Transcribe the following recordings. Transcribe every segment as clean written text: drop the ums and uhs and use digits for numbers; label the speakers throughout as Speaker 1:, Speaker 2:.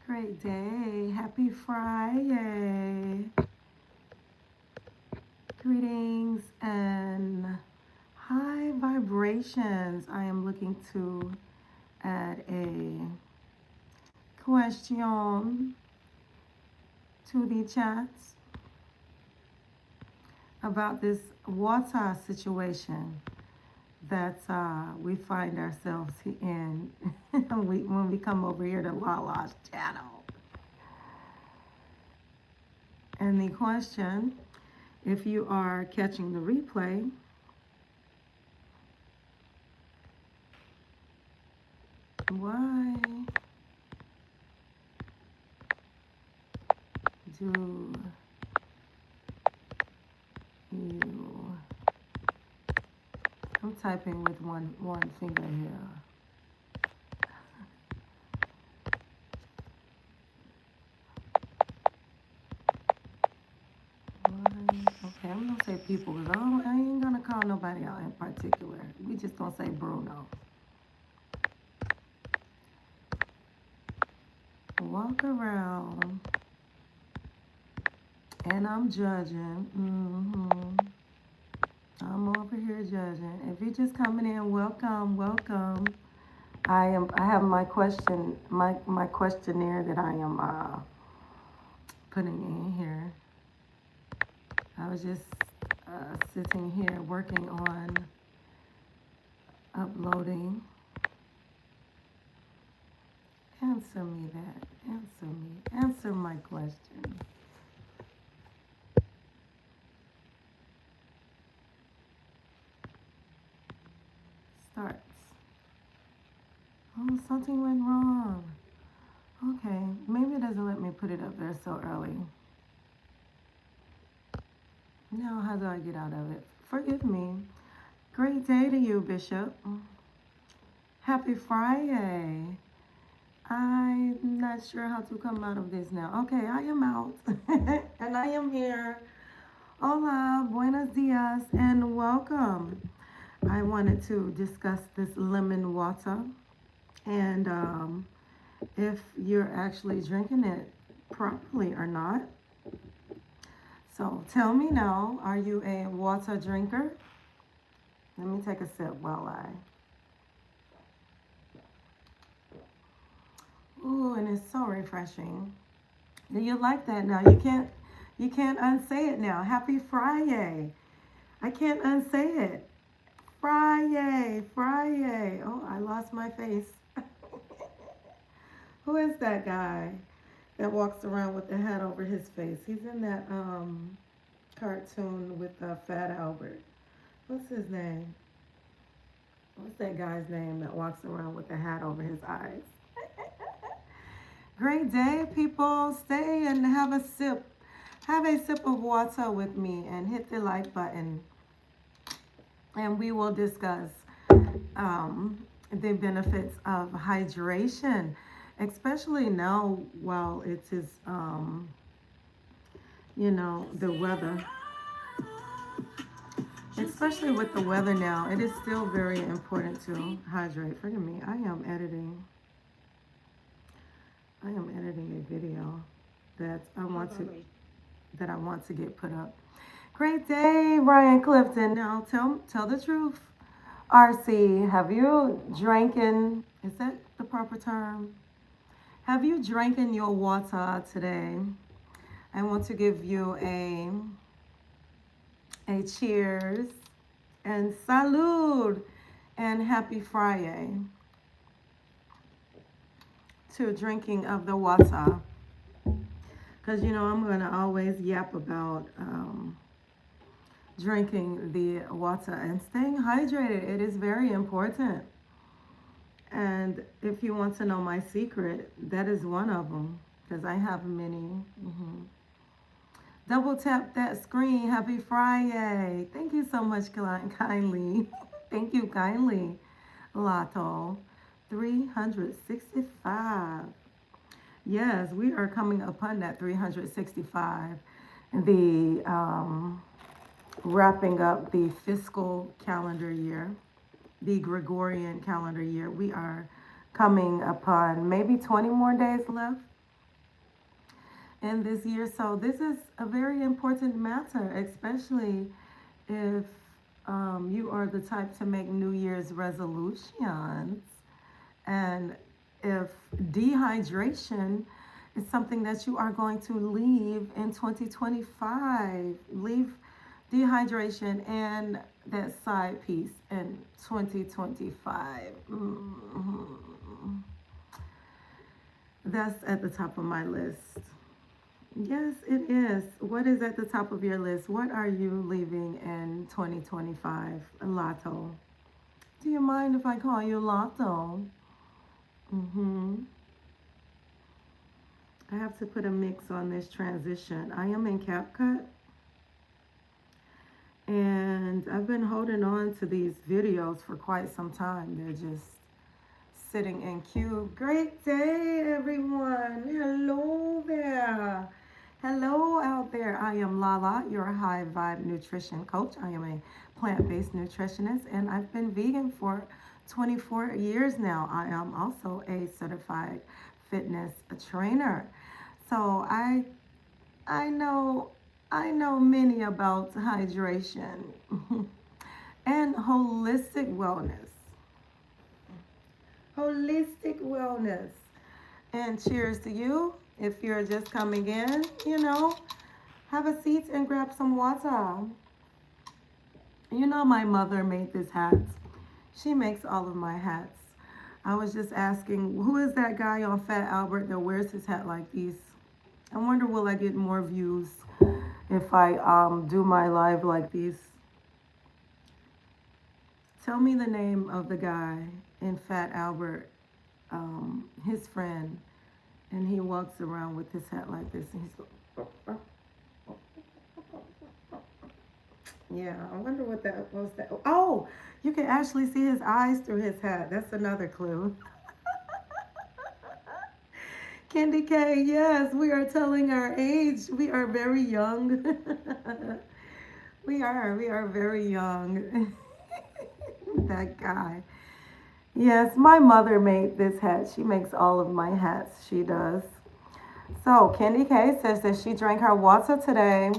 Speaker 1: Great day. Happy Friday. Greetings and high vibrations. I am looking to add a question to the chats about this water situation that we find ourselves in when we come over here to LaLa's channel. And the question, if you are catching the replay, why do you, I'm typing with one finger here. Okay, I'm gonna say people because I ain't gonna call nobody out in particular. We just gonna say Bruno. Walk around and I'm judging. I'm over here judging. If you're just coming in, welcome. I have my questionnaire that I am putting in here. I was just sitting here working on uploading. Answer me that. Answer my question. Starts. Oh, something went wrong. Okay, maybe it doesn't let me put it up there so early. Now, how do I get out of it? Forgive me. Great day to you, Bishop. Happy Friday. I'm not sure how to come out of this now. Okay, I am out. And I am here. Hola, buenos dias, and welcome. I wanted to discuss this lemon water. And if you're actually drinking it properly or not. So tell me now, are you a water drinker? Let me take a sip while Ooh, and it's so refreshing. Do you like that now? You can't unsay it now. Happy Friday. I can't unsay it. Friday. Oh, I lost my face. Who is that guy that walks around with the hat over his face? He's in that cartoon with Fat Albert. What's his name? What's that guy's name that walks around with the hat over his eyes? Great day, people. Stay and have a sip. Have a sip of water with me and hit the like button. And we will discuss the benefits of hydration, especially now while it is, the weather. Especially with the weather now, it is still very important to hydrate. Forgive me, I am editing a video that I want to get put up. Great day, Ryan Clifton. Now tell the truth. RC, have you drinking? Is that the proper term? Have you drinking your water today? I want to give you a cheers and salud and happy Friday to drinking of the water. Because, I'm going to always yap about drinking the water and staying hydrated. It is very important. And if you want to know my secret, that is one of them. Because I have many. Double tap that screen. Happy Friday. Thank you so much, kindly. Thank you kindly, Lato. 365. Yes, we are coming upon that 365. The wrapping up the fiscal calendar year, the Gregorian calendar year. We are coming upon maybe 20 more days left. in this year. So this is a very important matter, especially if you are the type to make New Year's resolutions, and if dehydration is something that you are going to leave in 2025, leave dehydration and that side piece in 2025. That's at the top of my list. Yes, it is. What is at the top of your list? What are you leaving in 2025? Lotto. Do you mind if I call you Lotto? I have to put a mix on this transition. I am in CapCut, and I've been holding on to these videos for quite some time. They're just sitting in queue. Great day, everyone. Hello there. Hello out there. I am LaLa, your high vibe nutrition coach. I am a plant-based nutritionist, and I've been vegan for 24 years now. I am also a certified fitness trainer. So I know many about hydration and holistic wellness. Holistic wellness. And cheers to you. If you're just coming in, have a seat and grab some water. My mother made this hat. She makes all of my hats. I was just asking, who is that guy on Fat Albert that wears his hat like these? I wonder, will I get more views if I do my live like these? Tell me the name of the guy in Fat Albert, his friend, and he walks around with his hat like this, and he's going, yeah, I wonder what that was. Oh, you can actually see his eyes through his hat. That's another clue. Candy K, yes, we are telling our age. We are very young. We are very young. That guy. Yes, my mother made this hat. She makes all of my hats. She does. So Candy K says that she drank her water today.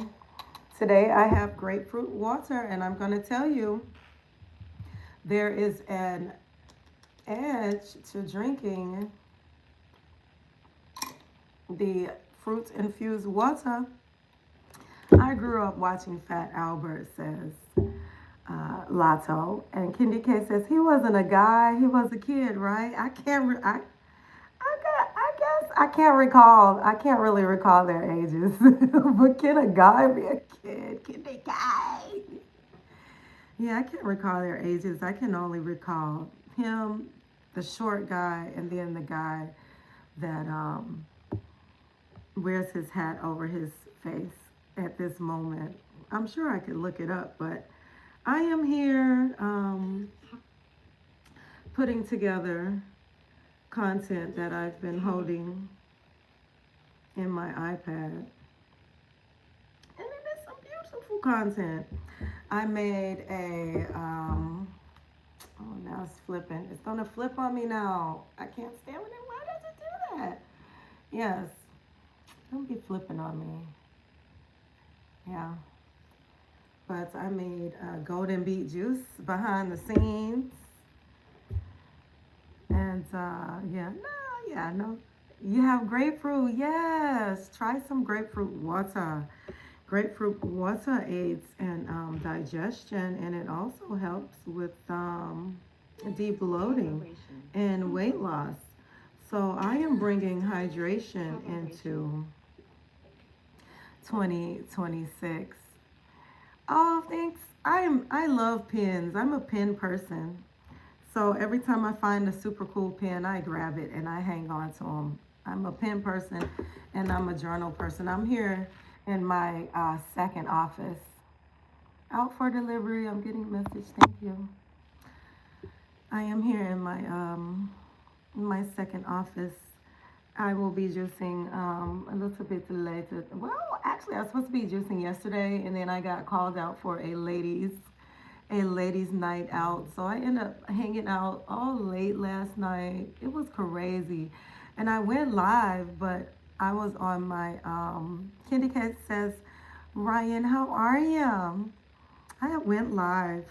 Speaker 1: Today I have grapefruit water, and I'm going to tell you, there is an edge to drinking the fruit-infused water. I grew up watching Fat Albert, says Lotto, and Candy K says he wasn't a guy, he was a kid, right? I guess I can't recall. I can't really recall their ages, but can a guy be a kid? Candy K. Yeah, I can't recall their ages. I can only recall him, the short guy, and then the guy that wears his hat over his face at this moment. I'm sure I could look it up, but I am here putting together content that I've been holding in my iPad. And it is some beautiful content. I made a, oh, now it's flipping. It's gonna flip on me now. I can't stand with it. Why does it do that? Yes, don't be flipping on me. Yeah. But I made golden beet juice behind the scenes. And no. You have grapefruit, yes. Try some grapefruit water. Grapefruit water aids in digestion, and it also helps with de-bloating and weight loss. So I am bringing hydration into 2026. Oh, thanks. I love pens. I'm a pen person. So every time I find a super cool pen, I grab it and I hang on to them. I'm a pen person and I'm a journal person. I'm here in my second office. Out for delivery. I'm getting a message. Thank you. I am here in my second office. I will be juicing a little bit later. Well, actually, I was supposed to be juicing yesterday, and then I got called out for a ladies' night out. So I ended up hanging out all late last night. It was crazy, and I went live, but I was on my Candy Cat says, Ryan, how are you? I went live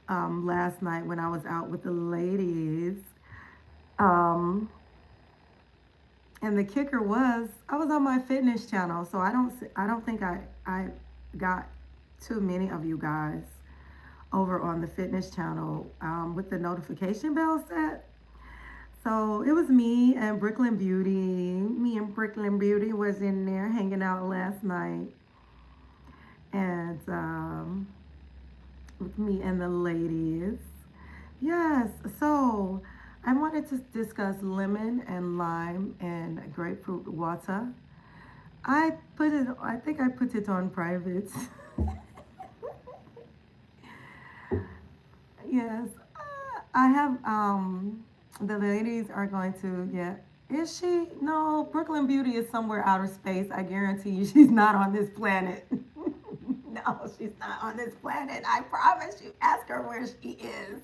Speaker 1: last night when I was out with the ladies. Um, and the kicker was I was on my fitness channel, so I don't think I got too many of you guys over on the fitness channel with the notification bell set. So it was me and Brooklyn Beauty. Me and Brooklyn Beauty was in there hanging out last night, and with me and the ladies. Yes, so I wanted to discuss lemon and lime and grapefruit water. I think I put it on private. Yes, I have, the ladies are going to, yeah. Is she? No, Brooklyn Beauty is somewhere outer space. I guarantee you she's not on this planet. No, she's not on this planet. I promise you. Ask her where she is.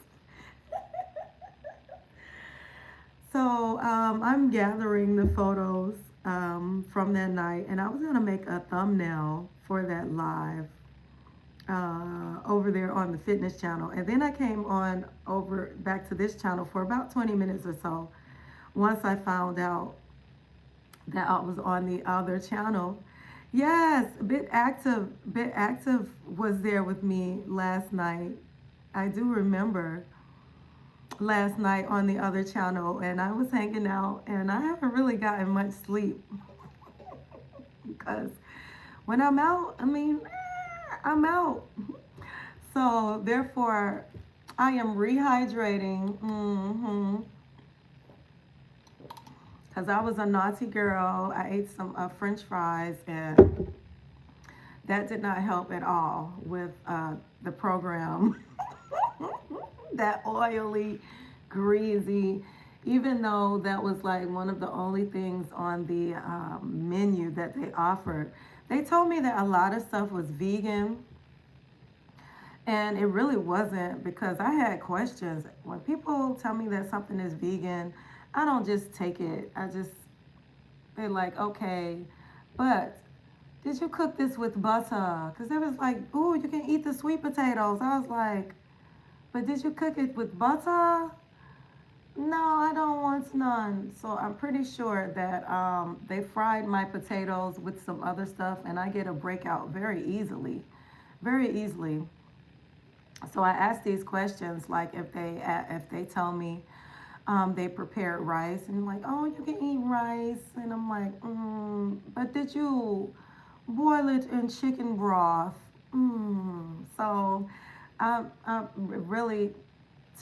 Speaker 1: So I'm gathering the photos from that night, and I was gonna make a thumbnail for that live over there on the fitness channel, and then I came on over back to this channel for about 20 minutes or so. Once I found out that I was on the other channel, yes, Bit Active was there with me last night. I do remember last night on the other channel, and I was hanging out, and I haven't really gotten much sleep because when I'm out, I mean, I'm out. So therefore, I am rehydrating. Because I was a naughty girl. I ate some French fries, and that did not help at all with the program. That oily, greasy, even though that was like one of the only things on the menu that they offered. They told me that a lot of stuff was vegan, and it really wasn't, because I had questions. When people tell me that something is vegan, I don't just take it. They're like, okay, but did you cook this with butter? Because they was like, ooh, you can eat the sweet potatoes. I was like, but did you cook it with butter? No, I don't want none. So I'm pretty sure that they fried my potatoes with some other stuff, and I get a breakout very easily, very easily. So I ask these questions, like if they tell me they prepared rice, and like, oh, you can eat rice, and I'm like, but did you boil it in chicken broth? So I'm really,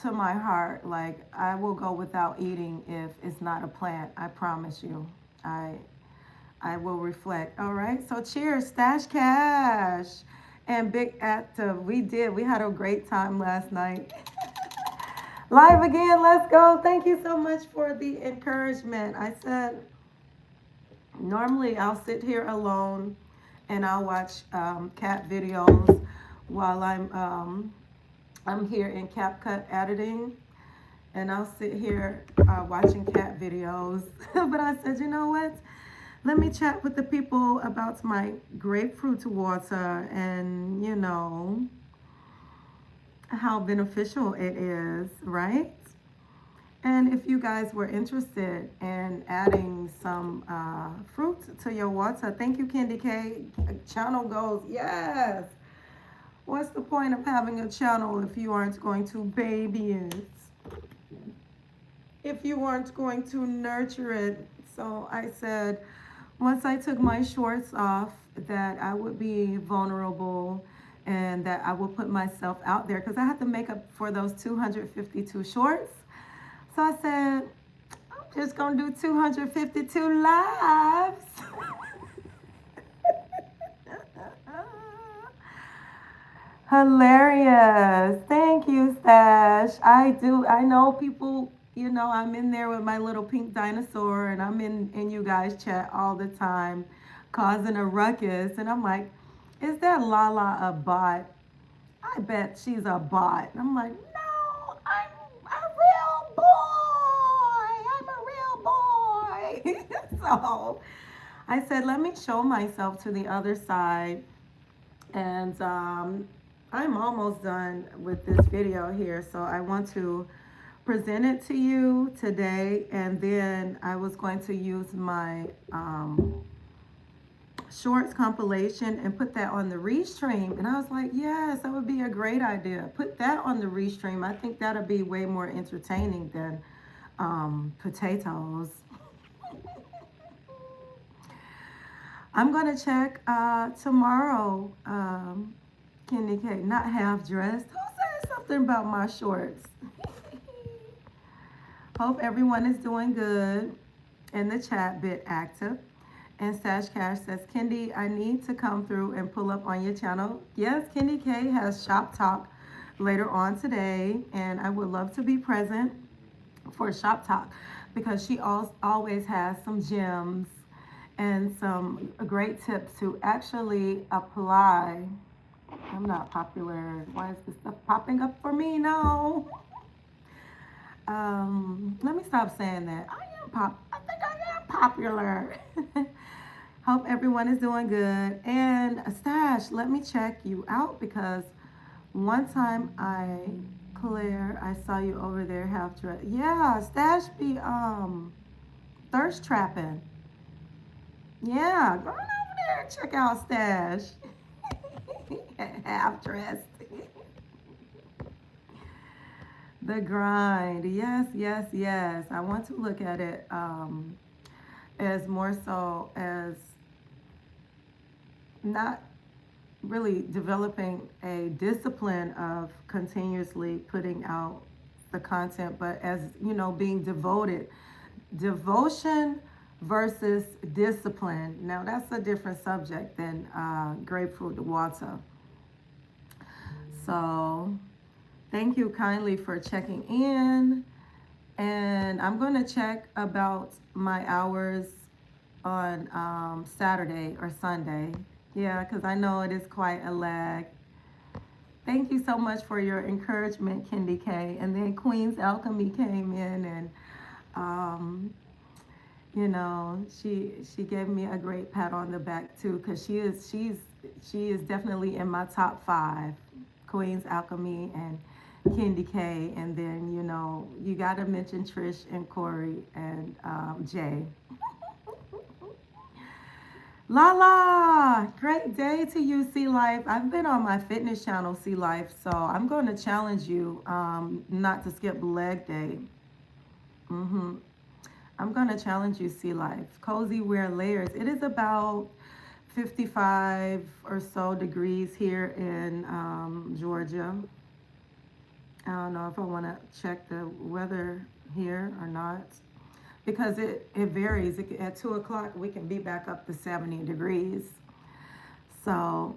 Speaker 1: to my heart, like, I will go without eating if it's not a plant. I promise you. I will reflect. All right. So cheers, Stash Cash and Big Active. We had a great time last night. Live again. Let's go. Thank you so much for the encouragement. I said, normally I'll sit here alone and I'll watch cat videos while I'm here in CapCut editing, and I'll sit here watching cat videos. But I said, you know what? Let me chat with the people about my grapefruit water, and how beneficial it is, right? And if you guys were interested in adding some fruit to your water, thank you, Candy K. Channel goes, yes. What's the point of having a channel if you aren't going to baby it? If you aren't going to nurture it? So I said, once I took my shorts off, that I would be vulnerable and that I would put myself out there, because I had to make up for those 252 shorts. So I said, I'm just going to do 252 lives. Hilarious. Thank you, Stash. I know people, I'm in there with my little pink dinosaur, and I'm in you guys' chat all the time, causing a ruckus. And I'm like, is that LaLa a bot? I bet she's a bot. And I'm like, no, I'm a real boy. I'm a real boy. So I said, let me show myself to the other side. And I'm almost done with this video here. So I want to present it to you today. And then I was going to use my shorts compilation and put that on the restream. And I was like, yes, that would be a great idea. Put that on the restream. I think that'll be way more entertaining than potatoes. I'm going to check tomorrow, Kenny K, not half dressed. Who said something about my shorts? Hope everyone is doing good in the chat, bit active. And Stash Cash says, Kendi, I need to come through and pull up on your channel. Yes, Kendi K has Shop Talk later on today, and I would love to be present for Shop Talk because she always has some gems and some great tips to actually apply. I'm not popular. Why is this stuff popping up for me? No. Let me stop saying that. I think I am popular. Hope everyone is doing good. And Stash, let me check you out because one time Claire, I saw you over there half dressed. Yeah, Stash be thirst trapping. Yeah, go on over there and check out Stash. Half dressed. The grind. Yes, yes, yes. I want to look at it as more so as not really developing a discipline of continuously putting out the content, but as, you know, being devoted. Devotion versus discipline. Now, that's a different subject than grapefruit water. So, thank you kindly for checking in. And I'm going to check about my hours on Saturday or Sunday. Yeah, because I know it is quite a lag. Thank you so much for your encouragement, Kendi K. And then Queen's Alchemy came in and, you know, she gave me a great pat on the back too, because she is definitely in my top 5. Queen's Alchemy and Kendi K. And then, you know, you got to mention Trish and Corey and Jay. LaLa, great day to you, Sea Life. I've been on my fitness channel, Sea Life, so I'm going to challenge you not to skip leg day. I'm going to challenge you, Sea Life. Cozy wear layers. It is about 55 or so degrees here in Georgia. I don't know if I want to check the weather here or not, because it varies. At 2 o'clock, we can be back up to 70 degrees. So,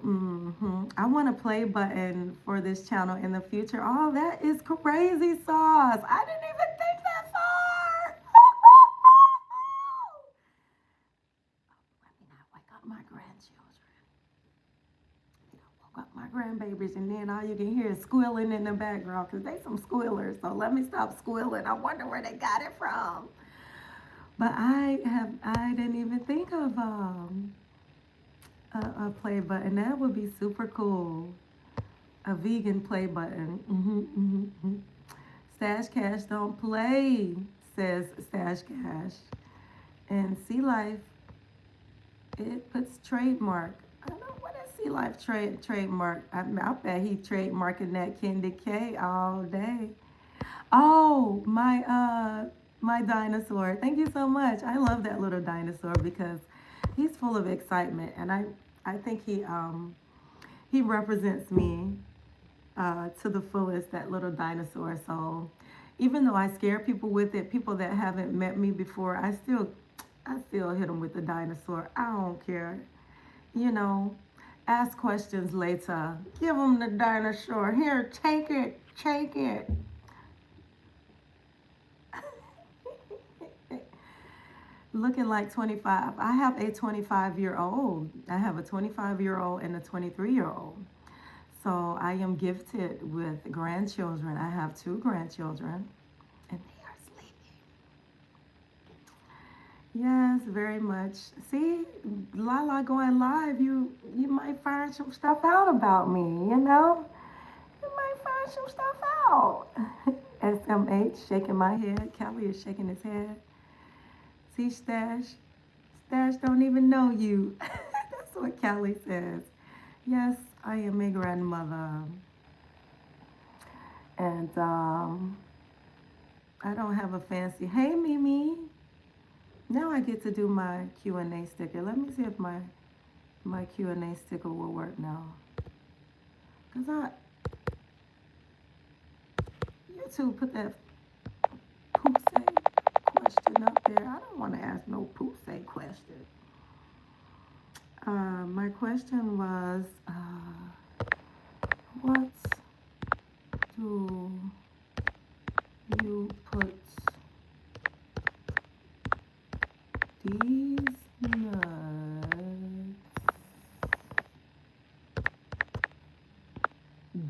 Speaker 1: I want a play button for this channel in the future. Oh, that is crazy sauce. I didn't even think that far. Let me not wake up my grandchildren. You know, woke up my grandbabies, and then all you can hear is squealing in the background because they some squealers. So let me stop squealing. I wonder where they got it from. But I didn't even think of a play button. That would be super cool. A vegan play button. Stash Cash don't play, says Stash Cash. And Sea Life, it puts trademark. I don't know what is Sea Life trademark. I bet he trademarking that Kendi K all day. Oh, my dinosaur. Thank you so much. I love that little dinosaur because he's full of excitement, and I think he represents me to the fullest, that little dinosaur. So even though I scare people with it, people that haven't met me before, I still hit them with the dinosaur. I don't care. You know, ask questions later. Give them the dinosaur. Here, take it. Take it. Looking like 25. I have a 25-year-old. I have a 25-year-old and a 23-year-old. So I am gifted with grandchildren. I have 2 grandchildren, and they are sleeping. Yes, very much. See, LaLa going live, you might find some stuff out about me, you know? You might find some stuff out. SMH shaking my head. Kelly is shaking his head. See, Stash? Stash don't even know you. That's what Kelly says. Yes, I am a grandmother. And I don't have a fancy, hey, Mimi. Now I get to do my Q&A sticker. Let me see if my Q&A sticker will work now. Cause YouTube put that poop say question up there. I don't want to ask no poop say question. My question was, what do you put these nuts?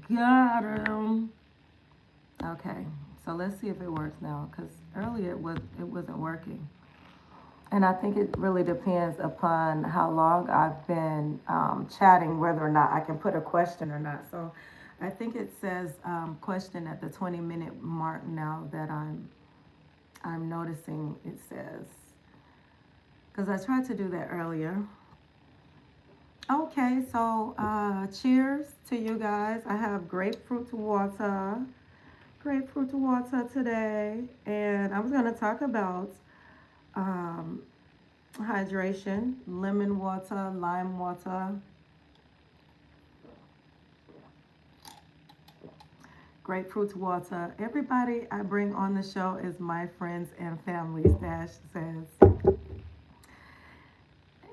Speaker 1: Got 'em. Okay, so let's see if it works now, because earlier it wasn't working. And I think it really depends upon how long I've been chatting, whether or not I can put a question or not. So I think it says question at the 20-minute mark now that I'm noticing it says. Because I tried to do that earlier. Okay, so cheers to you guys. I have grapefruit water today, and I'm going to talk about um, hydration, lemon water, lime water, grapefruit water. Everybody I bring on the show is my friends and family, Stash says.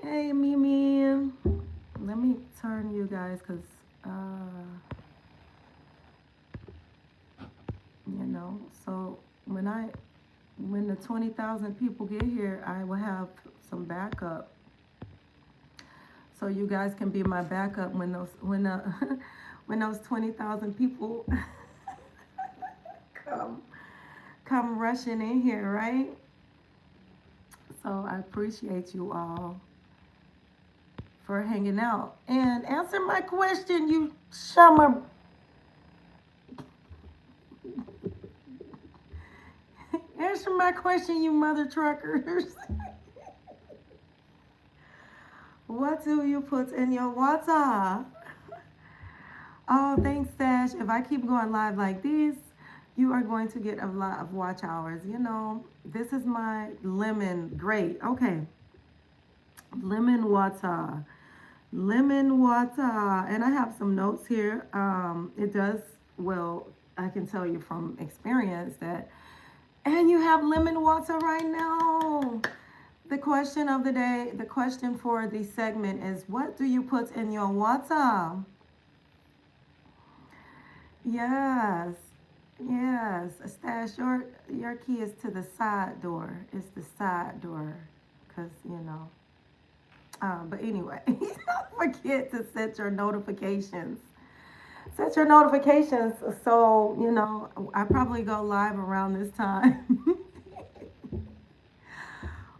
Speaker 1: Hey, Mimi. Let me turn you guys, because, you know, so when the 20,000 people get here, I will have some backup. So you guys can be my backup when those 20,000 people come rushing in here, right? So I appreciate you all for hanging out and answer my question, you summer. Answer my question, you mother truckers. What do you put in your water? Oh, thanks, Stash. If I keep going live like this, you are going to get a lot of watch hours. You know, this is my lemon. Great. Okay. Lemon water. Lemon water. And I have some notes here. It does, well, I can tell you from experience that, and you have lemon water right now. The question of the day, the question for the segment is, what do you put in your water? Yes, yes. Stash, your key is to the side door. It's the side door, cause you know. But anyway, don't forget to set your notifications. Set your notifications so you know I probably go live around this time.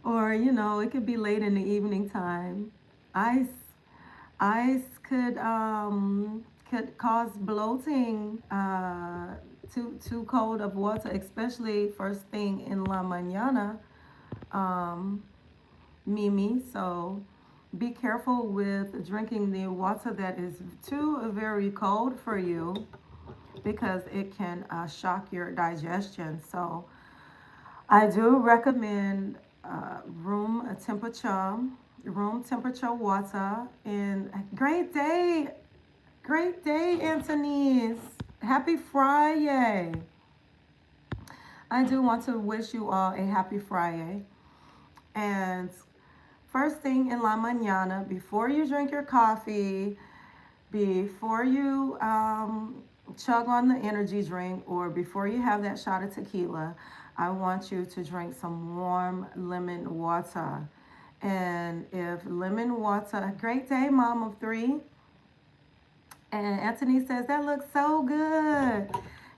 Speaker 1: Or you know it could be late in the evening time. Ice could cause bloating. Too cold of water, especially first thing in la mañana, Mimi. So be careful with drinking the water that is too very cold for you, because it can shock your digestion. So I do recommend room temperature water. And great day, Anthony's. Happy Friday. I do want to wish you all a happy Friday. And first thing in la mañana, before you drink your coffee, before you chug on the energy drink, or before you have that shot of tequila, I want you to drink some warm lemon water. And if lemon water, great day, mom of three. And Anthony says, that looks so good.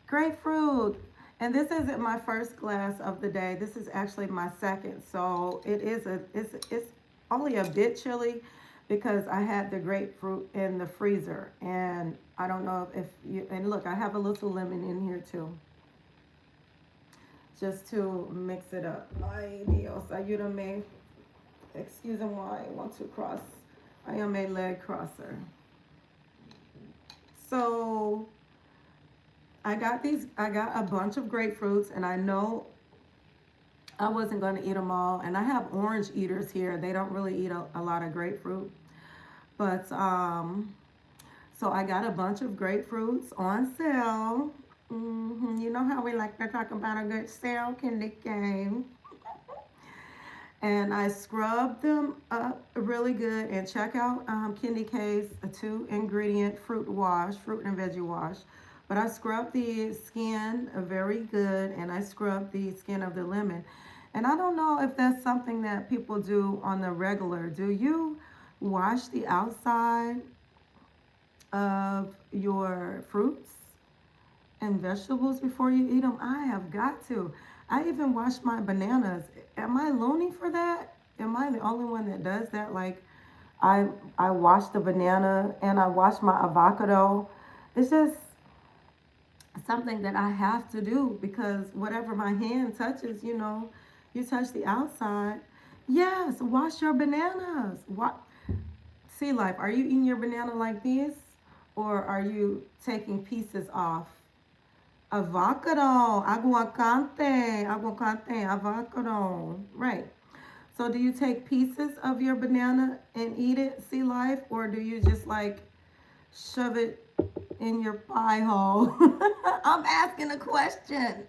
Speaker 1: Grapefruit. And this isn't my first glass of the day. This is actually my second. So it's only a bit chilly because I had the grapefruit in the freezer. And I don't know if you, and look, I have a little lemon in here too, just to mix it up. Ay Dios, ayúdame. Excuse me, I want to cross. I am a leg crosser. So I got a bunch of grapefruits, and I know I wasn't going to eat them all. And I have orange eaters here. They don't really eat a lot of grapefruit. But, so I got a bunch of grapefruits on sale. You know how we like to talk about a good sale, Candy Cane. And I scrubbed them up really good. And check out Candy K's 2-ingredient fruit wash, fruit and veggie wash. But I scrubbed the skin very good, and I scrubbed the skin of the lemon. And I don't know if that's something that people do on the regular. Do you wash the outside of your fruits and vegetables before you eat them? I have got to. I even wash my bananas. Am I loony for that? Am I the only one that does that? Like, I wash the banana and I wash my avocado. It's just something that I have to do because whatever my hand touches, you touch the outside. Yes, wash your bananas. What? Sea Life, are you eating your banana like this? Or are you taking pieces off? Avocado, aguacate, avocado. Right. So do you take pieces of your banana and eat it, Sea Life? Or do you just like shove it in your pie hole? I'm asking a question.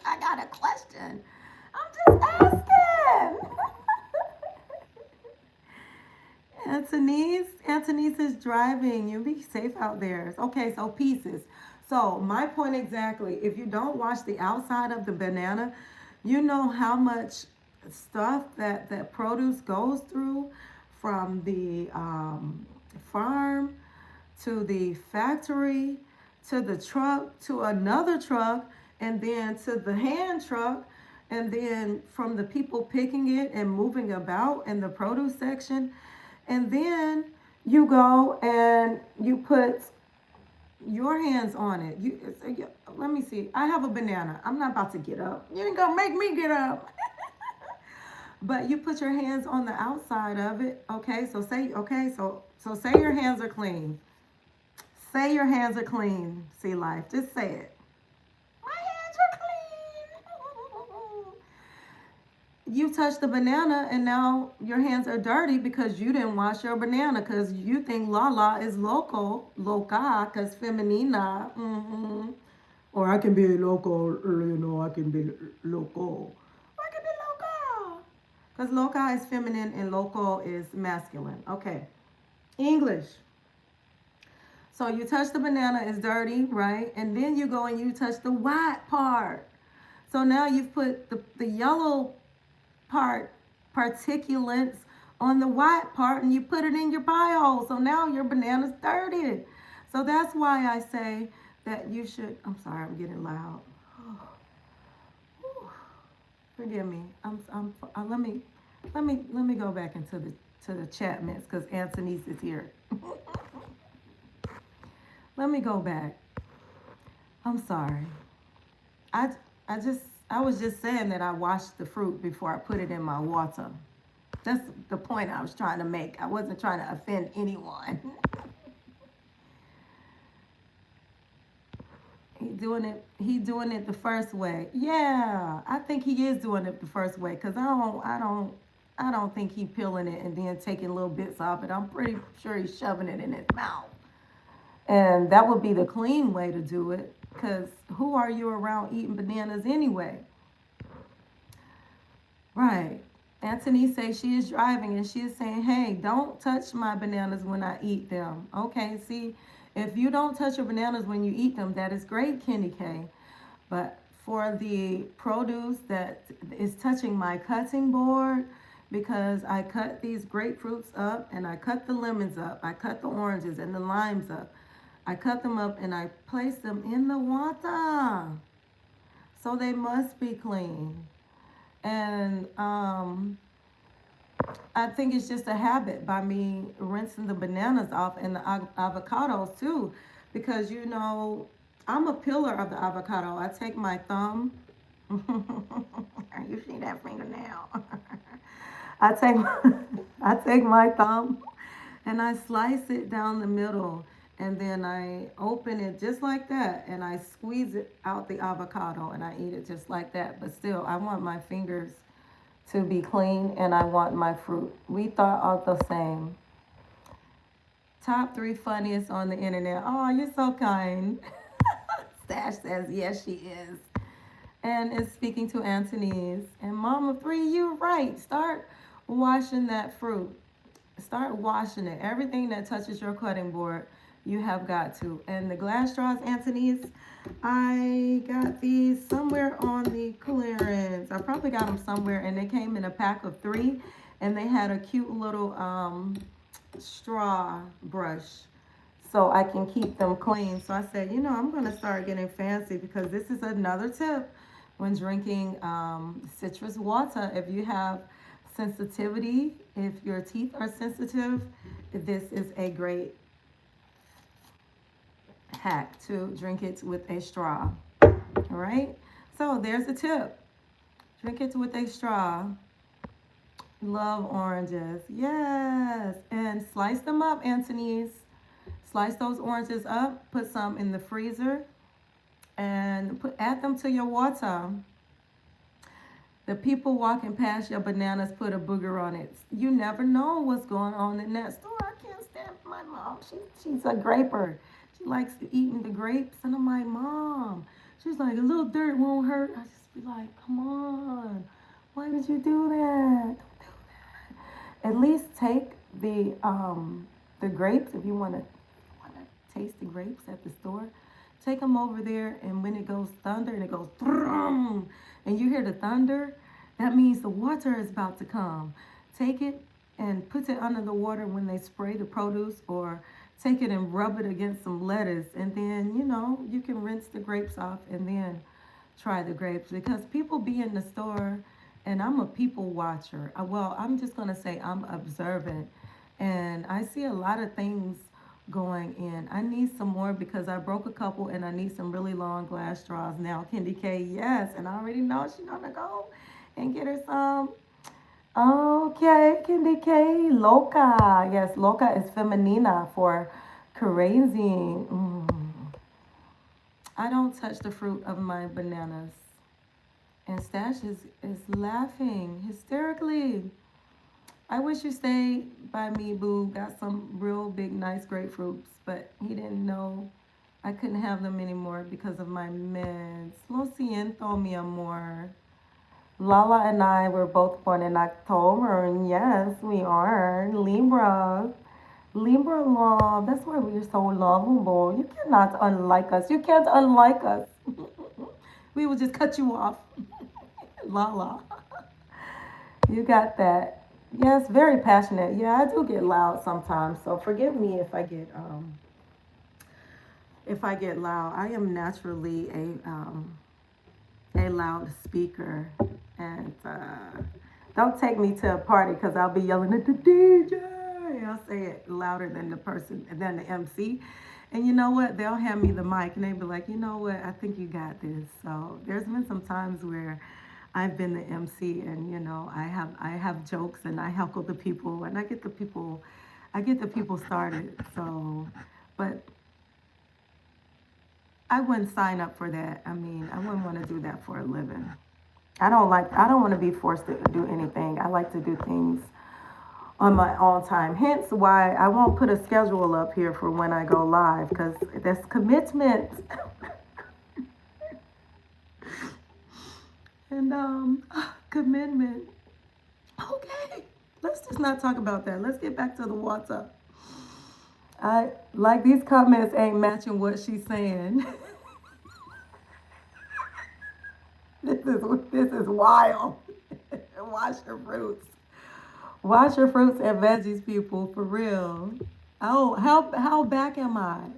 Speaker 1: I got a question. I'm just asking. Anthony's is driving. You be safe out there. Okay, so pieces. So my point exactly, if you don't wash the outside of the banana, you know how much stuff that produce goes through from the farm to the factory to the truck to another truck and then to the hand truck and then from the people picking it and moving about in the produce section. And then you go and you put your hands on it. Let me see. I have a banana. I'm not about to get up. You ain't gonna make me get up. But you put your hands on the outside of it. Okay, so say your hands are clean. Say your hands are clean, Sea Life. Just say it. My hands are clean. You touched the banana and now your hands are dirty because you didn't wash your banana because you think LaLa is loca, because feminina. Or I can be local, I can be local. I can be local. Because loca is feminine and local is masculine. Okay. English. So you touch the banana, it's dirty, right? And then you go and you touch the white part. So now you've put the yellow particulates on the white part and you put it in your pie hole. So now your banana's dirty. So that's why I say that you should, I'm sorry, I'm getting loud. Forgive me. Let me go back into the chat mix because Anthony's is here. Let me go back. I'm sorry. I was just saying that I washed the fruit before I put it in my water. That's the point I was trying to make. I wasn't trying to offend anyone. He doing it the first way. Yeah, I think he is doing it the first way because I don't think he peeling it and then taking little bits off it. I'm pretty sure he's shoving it in his mouth. And that would be the clean way to do it because who are you around eating bananas anyway? Right. Anthony says she is driving and she is saying, hey, don't touch my bananas when I eat them. Okay, see, if you don't touch your bananas when you eat them, that is great, Kenny K. But for the produce that is touching my cutting board, because I cut these grapefruits up and I cut the lemons up, I cut the oranges and the limes up. I cut them up and I place them in the water. So they must be clean. And I think it's just a habit by me rinsing the bananas off and the avocados too, because I'm a pillar of the avocado. I take my thumb. You see that fingernail? I take I take my thumb and I slice it down the middle, and then I open it just like that, and I squeeze it out the avocado and I eat it just like that. But still, I want my fingers to be clean and I want my fruit. We thought all the same. Top three funniest on the internet. Oh, you're so kind. Stash says yes, she is. And is speaking to Anthony's. And Mama Three, you're right. Start washing that fruit. Start washing it. Everything that touches your cutting board, you have got to. And the glass straws, Anthony's, I got these somewhere on the clearance. I probably got them somewhere, and they came in a pack of 3, and they had a cute little straw brush so I can keep them clean. So I said, I'm going to start getting fancy, because this is another tip when drinking citrus water. If you have sensitivity, if your teeth are sensitive, this is a great hack to drink it with a straw. All right? So there's a tip. Drink it with a straw. Love oranges. Yes. And slice them up, Anthony's. Slice those oranges up. Put some in the freezer. And add them to your water. The people walking past your bananas put a booger on it. You never know what's going on in that store. I can't stand my mom. She's a graper. She likes eating the grapes. And I'm like, Mom. She's like, a little dirt won't hurt. I just be like, come on. Why did you do that? Don't do that. At least take the grapes, if you wanna taste the grapes at the store. Take them over there, and when it goes thunder and it goes thrum, and you hear the thunder, that means the water is about to come. Take it and put it under the water when they spray the produce, or take it and rub it against some lettuce, and then you can rinse the grapes off and then try the grapes, because people be in the store, and I'm a people watcher. Well, I'm just gonna say I'm observant, and I see a lot of things going in. I need some more, because I broke a couple, and I need some really long glass straws now. Candy K, yes, and I already know she's gonna go and get her some. Okay, Candy K, loca. Yes, loca is femenina for crazy. I don't touch the fruit of my bananas. And Stash is laughing hysterically. I wish you stayed by me, boo. Got some real big, nice grapefruits, but he didn't know I couldn't have them anymore because of my meds. Lo siento, mi amor. LaLa and I were both born in October, and yes, we are Libra. Libra love. That's why we're so lovable. You cannot unlike us. You can't unlike us. We will just cut you off. LaLa. You got that. Yes, very passionate. Yeah, I do get loud sometimes. So forgive me if I get loud. I am naturally a loud speaker, and don't take me to a party, because I'll be yelling at the DJ. I'll say it louder than the MC. And you know what? They'll hand me the mic, and they'll be like, you know what? I think you got this. So there's been some times where I've been the MC, and I have jokes, and I heckle the people, and I get the people started. So, but I wouldn't sign up for that. I mean, I wouldn't want to do that for a living. I don't want to be forced to do anything. I like to do things on my own time. Hence why I won't put a schedule up here for when I go live, because that's commitment. And commitment. Okay, let's just not talk about that. Let's get back to the water. I like these comments ain't matching what she's saying. This is wild. Wash your fruits. Wash your fruits and veggies, people, for real. Oh, how back am I?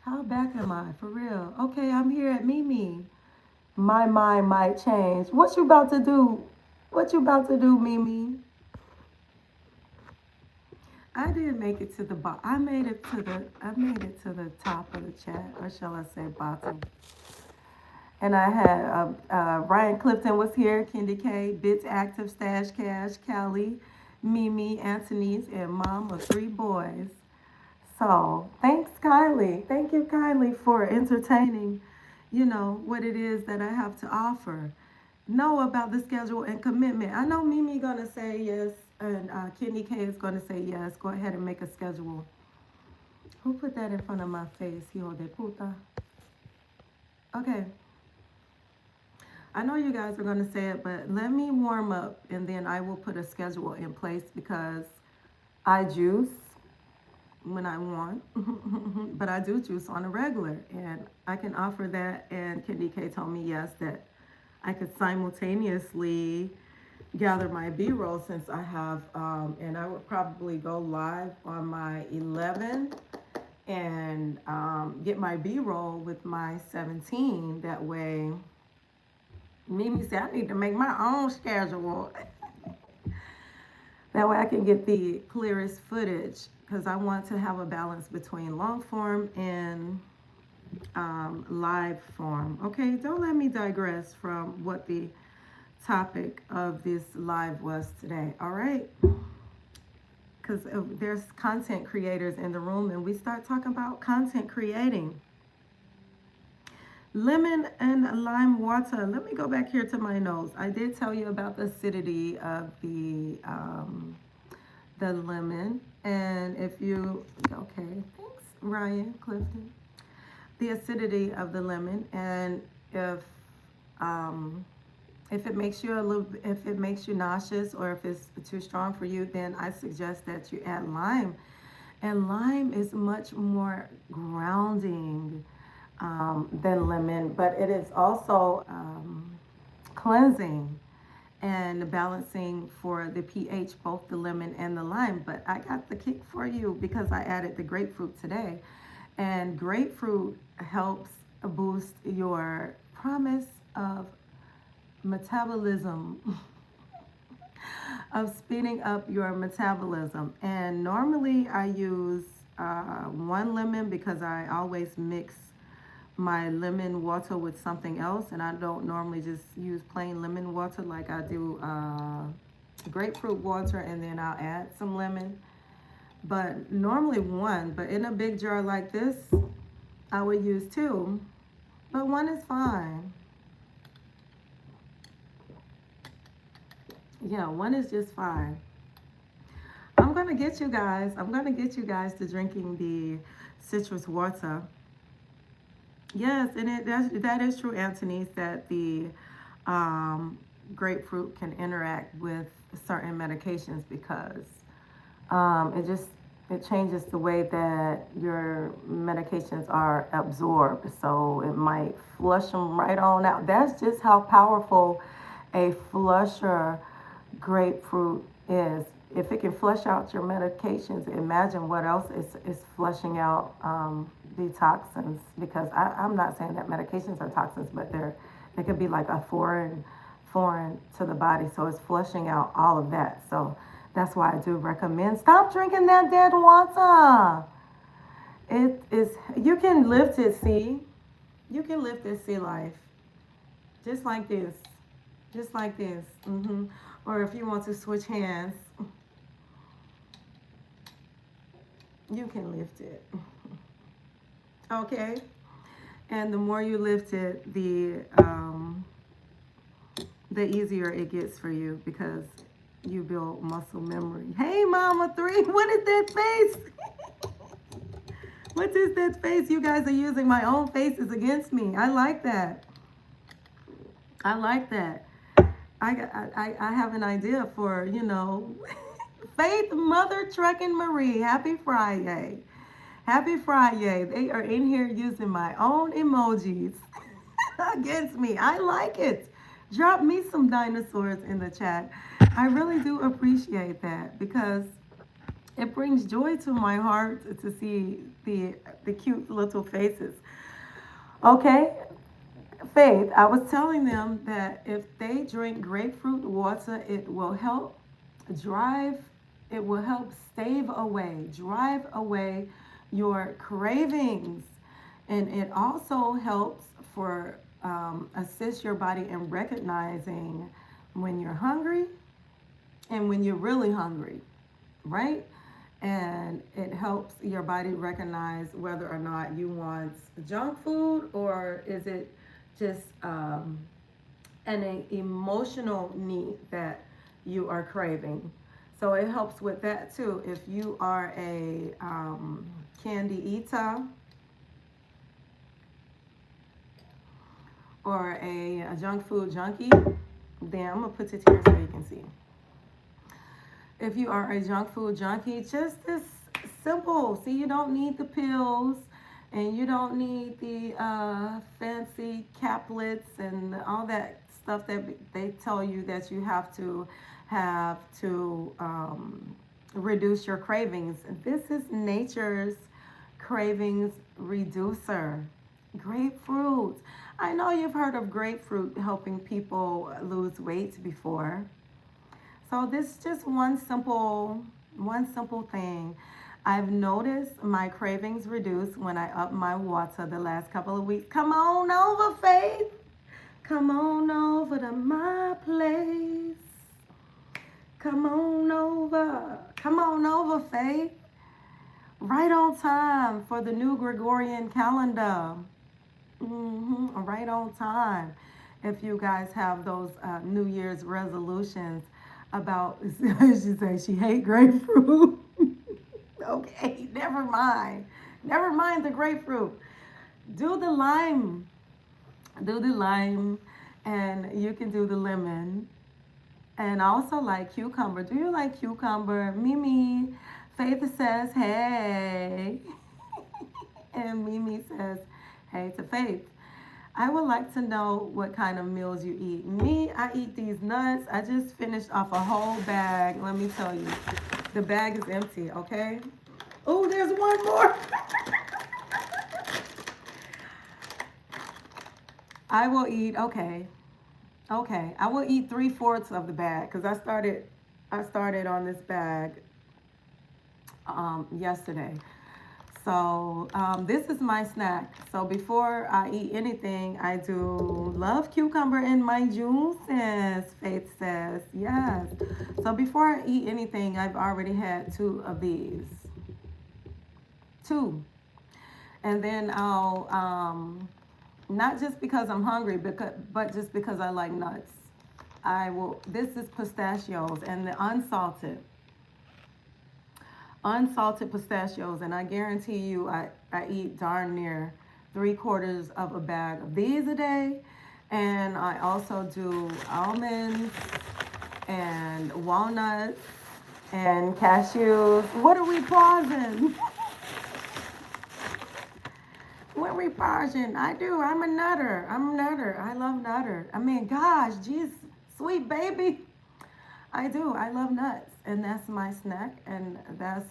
Speaker 1: How back am I? For real. Okay, I'm here at Mimi. My mind might change. What you about to do? What you about to do, Mimi? I did make it to the bottom. I made it to the top of the chat, or shall I say bottom. And I had Ryan Clifton was here, Kendi K, Bits Active, Stash Cash, Callie, Mimi, Anthony's, and mom of 3 boys. So thanks, Kylie. Thank you, Kylie, for entertaining, what it is that I have to offer. Know about the schedule and commitment. I know Mimi gonna say yes, and Kenny K is gonna say yes. Go ahead and make a schedule. Who put that in front of my face? Hijo de puta. Okay. I know you guys are gonna say it, but let me warm up, and then I will put a schedule in place because I juice when I want, but I do juice on a regular, and I can offer that. And Kenny K told me yes that I could simultaneously gather my B-roll since I have, and I would probably go live on my 11 and get my B-roll with my 17. That way, Mimi said I need to make my own schedule. That way I can get the clearest footage because I want to have a balance between long form and live form. Okay, don't let me digress from what the topic of this live was today. All right, because there's content creators in the room, and we start talking about content creating. Lemon and lime water. Let me go back here to my notes. I did tell you about the acidity of the lemon, and if you okay, thanks, Ryan Clifton. The acidity of the lemon, and if it makes you if it makes you nauseous or if it's too strong for you, then I suggest that you add lime. And lime is much more grounding than lemon, but it is also cleansing and balancing for the pH, both the lemon and the lime. But I got the kick for you because I added the grapefruit today. And grapefruit helps boost your promise of metabolism, of speeding up your metabolism. And normally I use 1 lemon because I always mix my lemon water with something else, and I don't normally just use plain lemon water like I do grapefruit water, and then I'll add some lemon. But normally 1, but in a big jar like this, I would use 2, but 1 is fine. Yeah, 1 is just fine. I'm gonna get you guys to drinking the citrus water. Yes, and that is true, Anthony, that the grapefruit can interact with certain medications because it changes the way that your medications are absorbed. So it might flush them right on out. That's just how powerful a flusher grapefruit is. If it can flush out your medications, imagine what else is flushing out the toxins. Because I'm not saying that medications are toxins, but they could be like a foreign to the body. So it's flushing out all of that. So that's why I do recommend stop drinking that dead water. It is, you can lift it, see? You can lift it, see life. Just like this. Just like this. Or if you want to switch hands, you can lift it. Okay? And the more you lift it, the easier it gets for you because you build muscle memory. Hey, Mama 3, what is that face? What is that face? You guys are using my own faces against me. I like that. I like that. I have an idea for, Faith, Mother, Truckin' Marie. Happy Friday. Happy Friday. They are in here using my own emojis against me. I like it. Drop me some dinosaurs in the chat. I really do appreciate that because It brings joy to my heart to see the cute little faces. Okay, Faith, I was telling them that if they drink grapefruit water, drive, it will help drive away your cravings. And it also helps for assist your body in recognizing when you're hungry and when you're really hungry, right? And it helps your body recognize whether or not you want junk food or is it just an emotional need that you are craving. So it helps with that too. If you are a candy eater or a junk food junkie, then I'm gonna put it here so you can see. If you are a junk food junkie, just this simple. See, you don't need the pills and you don't need the fancy caplets and all that stuff that they tell you that you have to reduce your cravings. This is nature's cravings reducer. Grapefruit. I know you've heard of grapefruit helping people lose weight before. So this is just one simple thing. I've noticed my cravings reduce when I up my water the last couple of weeks. Come on over, Faith. Come on over to my place. Come on over. Come on over, Faith. Right on time for the new Gregorian calendar. Right on time. If you guys have those New Year's resolutions about, she said she hate grapefruit. Okay, never mind. Never mind the grapefruit. Do the lime. Do the lime, and you can do the lemon. And I also like cucumber. Do you like cucumber? Mimi, Faith says, hey. And Mimi says, hey to Faith. I would like to know what kind of meals you eat. Me, I eat these nuts. I just finished off a whole bag. Let me tell you, the bag is empty, okay? Oh, there's one more. I will eat, okay. I will eat 3/4 of the bag because I started on this bag yesterday. So this is my snack. So before I eat anything, I do love cucumber in my juices, Faith says. Yes. So before I eat anything, I've already had 2 of these. 2. And then I'll, not just because I'm hungry, but just because I like nuts. This is pistachios and the unsalted pistachios, and I guarantee you I eat darn near 3/4 of a bag of these a day. And I also do almonds and walnuts and cashews. What are we pausing? What are we pausing? I do. I'm a nutter. I love nutter. I mean, gosh, geez, sweet baby. I do. I love nuts, and that's my snack, and that's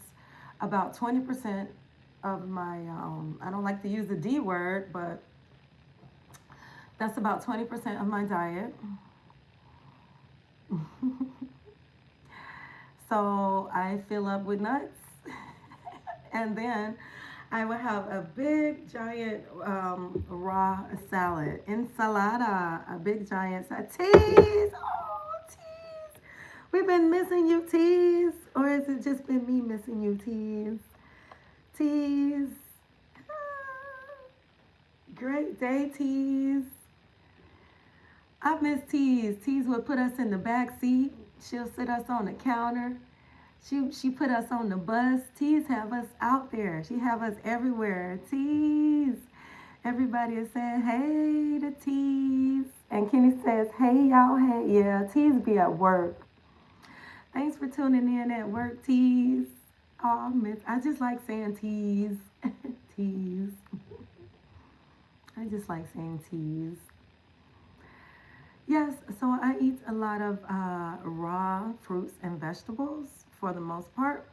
Speaker 1: about 20% of my. I don't like to use the D word, but that's about 20% of my diet. So I fill up with nuts, and then I will have a big giant raw salad, ensalada, a big giant salad. Tease, oh tease, we've been missing you, tease, or has it just been me missing you, tease? Tease, great day, tease. I miss Tease. Tease would put us in the back seat. She'll sit us on the counter. She put us on the bus. Tease have us out there. She have us everywhere. Tease. Everybody is saying, hey to Tease. And Kenny says, hey y'all, hey. Yeah, Tease be at work. Thanks for tuning in at work, Tease. Oh, miss. I just like saying Tease. Tease. I just like saying Tease. Yes, so I eat a lot of raw fruits and vegetables for the most part.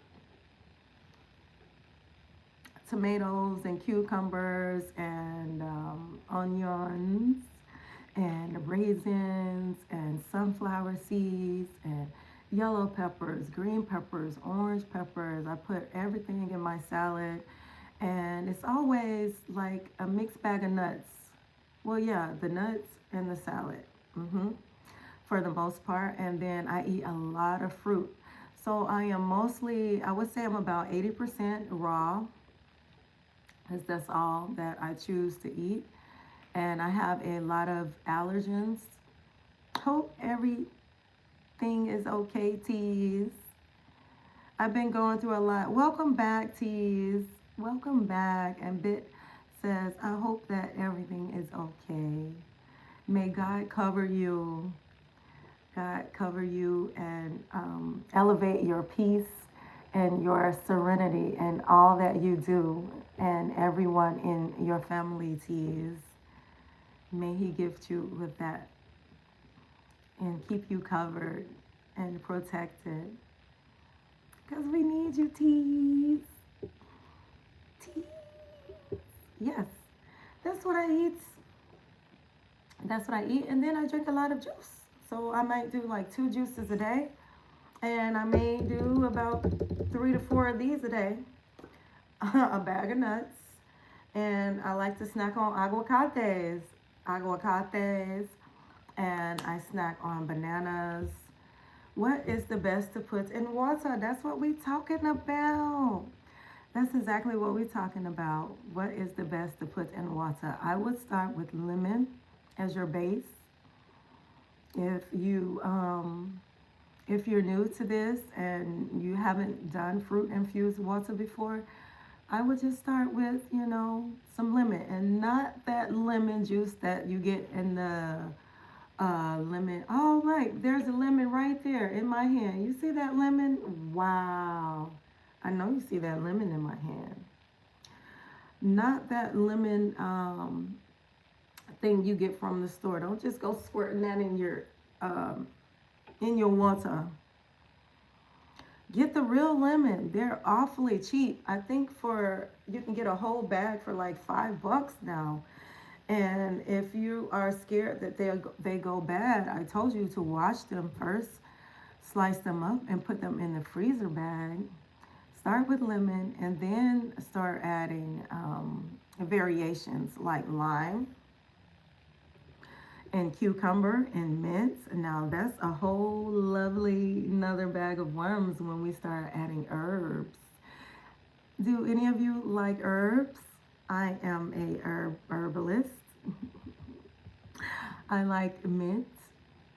Speaker 1: tomatoes and cucumbers and onions and raisins and sunflower seeds and yellow peppers, green peppers, orange peppers. I put everything in my salad, and it's always like a mixed bag of nuts. Well, yeah, the nuts and the salad, for the most part. And then I eat a lot of fruit. So I am mostly, I would say I'm about 80% raw, because that's all that I choose to eat. And I have a lot of allergens. Hope everything is okay, Tease. I've been going through a lot. Welcome back, Tease. Welcome back. And Bit says, I hope that everything is okay. May God cover you. God cover you and elevate your peace and your serenity and all that you do and everyone in your family, Tease. May He gift you with that and keep you covered and protected. Because we need you, Tease. Tease. Yes, that's what I eat. That's what I eat. And then I drink a lot of juice. So I might do like 2 juices a day. And I may do about 3 to 4 of these a day. A bag of nuts. And I like to snack on aguacates. And I snack on bananas. What is the best to put in water? That's what we're talking about. That's exactly what we're talking about. What is the best to put in water? I would start with lemon as your base. If you're new to this and you haven't done fruit infused water before, I would just start with, some lemon, and not that lemon juice that you get in the lemon. Oh, right, there's a lemon right there in my hand. You see that lemon? Wow. I know you see that lemon in my hand. Not that lemon thing you get from the store. Don't just go squirting that in your water. Get the real lemon. They're awfully cheap. I think you can get a whole bag for like $5 now. And if you are scared that they go bad, I told you to wash them first, slice them up, and put them in the freezer bag. Start with lemon, and then start adding variations like lime and cucumber and mint. Now that's a whole lovely another bag of worms when we start adding herbs. Do any of you like herbs? I am a herbalist. I like mint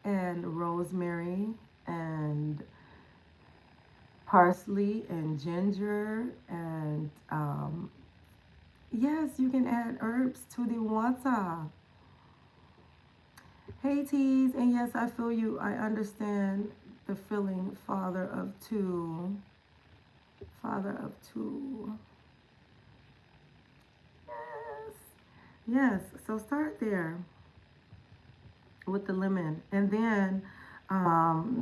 Speaker 1: and rosemary and parsley and ginger and yes, you can add herbs to the water. Hey Tees, and yes, I feel you. I understand the feeling, father of two. Father of two. Yes, so start there with the lemon, and then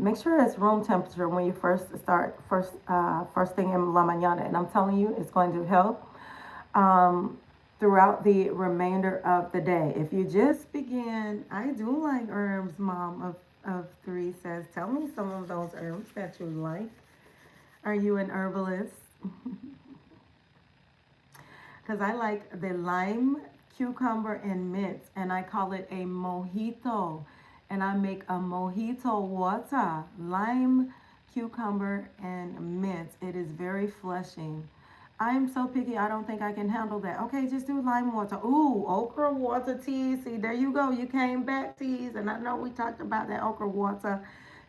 Speaker 1: make sure it's room temperature when you first thing in la mañana. And I'm telling you, it's going to help throughout the remainder of the day. If you just begin, I do like herbs. Mom of 3 says, tell me some of those herbs that you like. Are you an herbalist? Because I like the lime, cucumber, and mint, and I call it a mojito. And I make a mojito water, lime, cucumber, and mint. It is very flushing. I'm so picky, I don't think I can handle that. Okay, just do lime water. Ooh, okra water, Tease. See, there you go. You came back, Tease. And I know we talked about that okra water.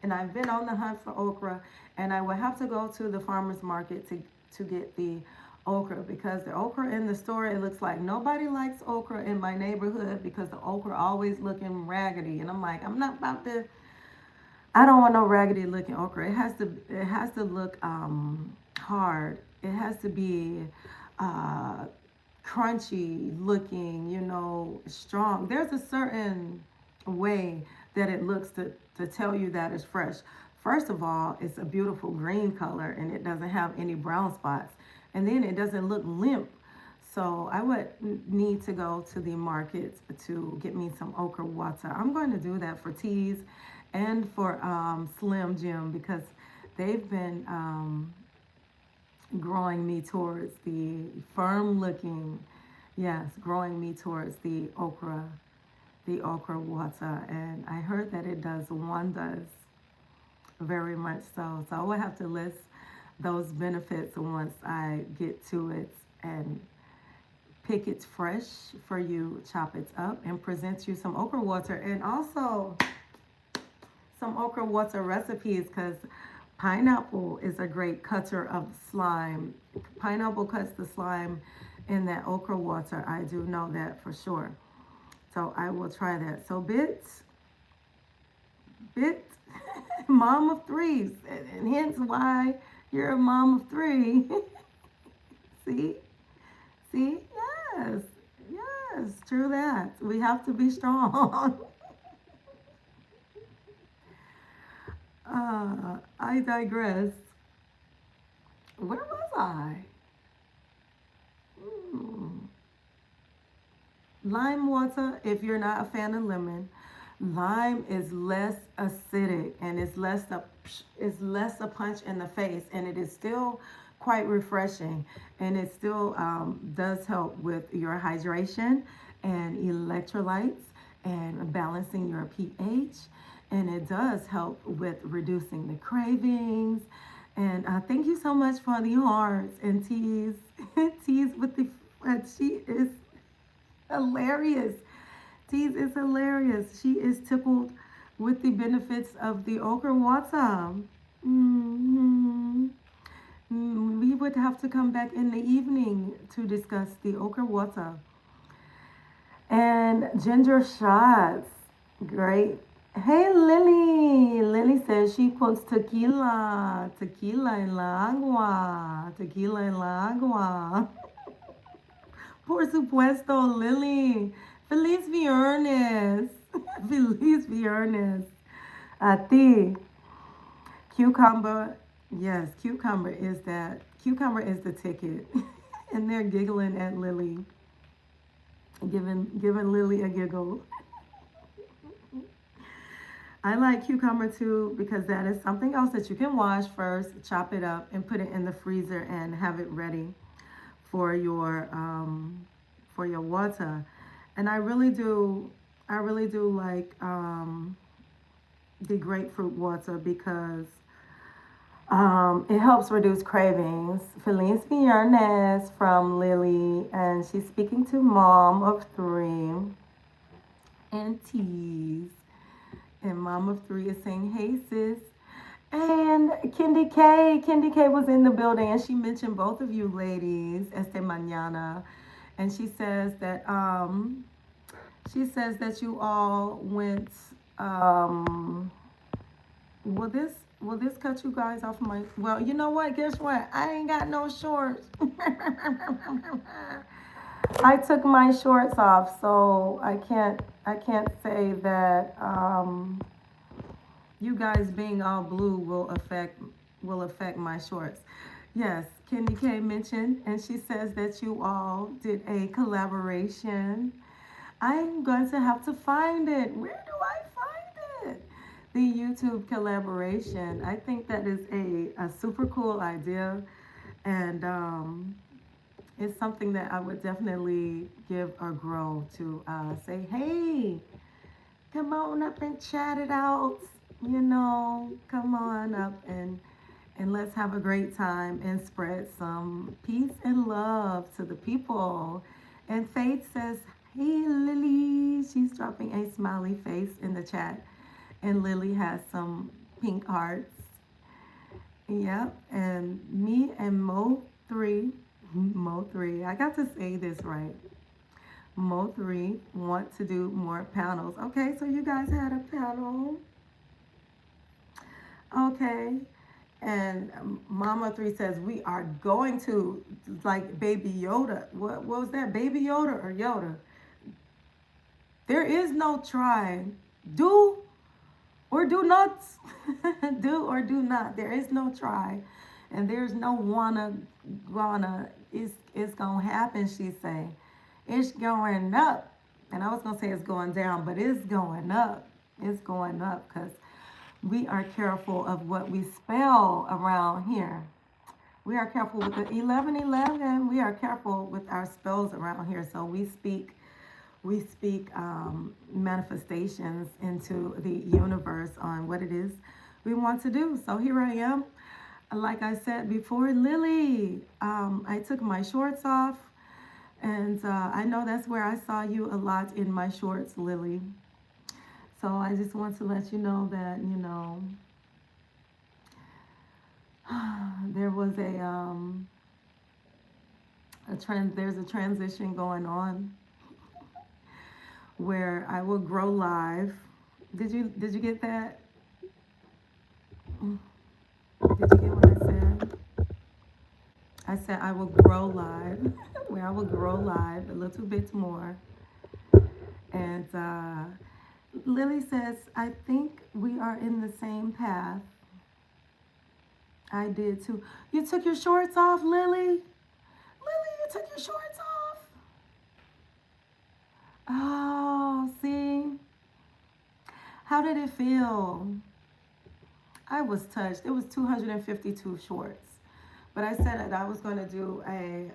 Speaker 1: And I've been on the hunt for okra. And I will have to go to the farmer's market to get the okra, because the okra in the store, it looks like nobody likes okra in my neighborhood because the okra always looking raggedy. And I'm like, I'm not about to, I don't want no raggedy looking okra. It has to look hard. It has to be crunchy looking, strong. There's a certain way that it looks to tell you that it's fresh. First of all, it's a beautiful green color and it doesn't have any brown spots. And then it doesn't look limp. So I would need to go to the market to get me some okra water. I'm going to do that for teas and for Slim Jim because they've been growing me towards the firm looking, yes, growing me towards the okra water. And I heard that it does wonders, very much so. So I will have to list those benefits once I get to it and pick it fresh for you, chop it up, and present you some okra water and also some okra water recipes because pineapple is a great cutter of slime. Pineapple cuts the slime in that okra water. I do know that for sure. So I will try that. So Bit, mom of threes, and hence why you're a mom of three. See? See? Yes. Yes, true that. We have to be strong. I digress. Where was I? Hmm. Lime water, if you're not a fan of lemon, lime is less acidic and it's less a punch in the face, and it is still quite refreshing, and it still does help with your hydration and electrolytes and balancing your pH, and it does help with reducing the cravings. And thank you so much for the hearts and teas. Teas with the she is hilarious. Tease is hilarious. She is tickled with the benefits of the okra water. hmm We would have to come back in the evening to discuss the okra water. And ginger shots. Great. Hey, Lily. Lily says she puts tequila. Tequila en la agua. Tequila en la agua. Por supuesto, Lily. Feliz viernes. Feliz viernes. A ti. Cucumber. Yes, cucumber is the ticket. And they're giggling at Lily. Giving Lily a giggle. I like cucumber too because that is something else that you can wash first, chop it up, and put it in the freezer and have it ready for your water. And I really do like the grapefruit water because it helps reduce cravings. Feliz Viernes from Lily, and she's speaking to mom of three and teas. And mom of three is saying, hey sis. And Kendi K was in the building, and she mentioned both of you ladies, este mañana. And she says that you all went will this cut you guys off my, well, you know what? Guess what? I ain't got no shorts. I took my shorts off, so I can't say that you guys being all blue will affect my shorts. Yes, Kendi K mentioned, and she says that you all did a collaboration. I'm going to have to find it. Where do I find it? The YouTube collaboration. I think that is a super cool idea, and it's something that I would definitely give a grow to say, hey, come on up and chat it out. Come on up and let's have a great time and spread some peace and love to the people. And Faith says, hey, Lily. She's dropping a smiley face in the chat. And Lily has some pink hearts. Yep. And me and Mo3, I got to say this right. Mo3 want to do more panels. Okay, so you guys had a panel. Okay. And Mama 3 says, we are going to, like Baby Yoda. What was that? Baby Yoda or Yoda? There is no try. Do or do not. Do or do not. There is no try. And there's no wanna it's gonna happen, she say. It's going up. And I was gonna say it's going down, but it's going up. It's going up because we are careful of what we spell around here. We are careful with the 1111. We are careful with our spells around here. So we speak manifestations into the universe on what it is we want to do. So here I am. Like I said before, Lily, I took my shorts off, and I know that's where I saw you a lot in my shorts, Lily. So I just want to let you know that, there was there's a transition going on where I will grow live. Did you get that? Did you get what I said? I said I will grow live, where I will grow live a little bit more. And Lily says, I think we are in the same path. I did too. You took your shorts off, Lily? Lily, you took your shorts off? Oh, see? How did it feel? I was touched. It was 252 shorts. But I said that I was going to do a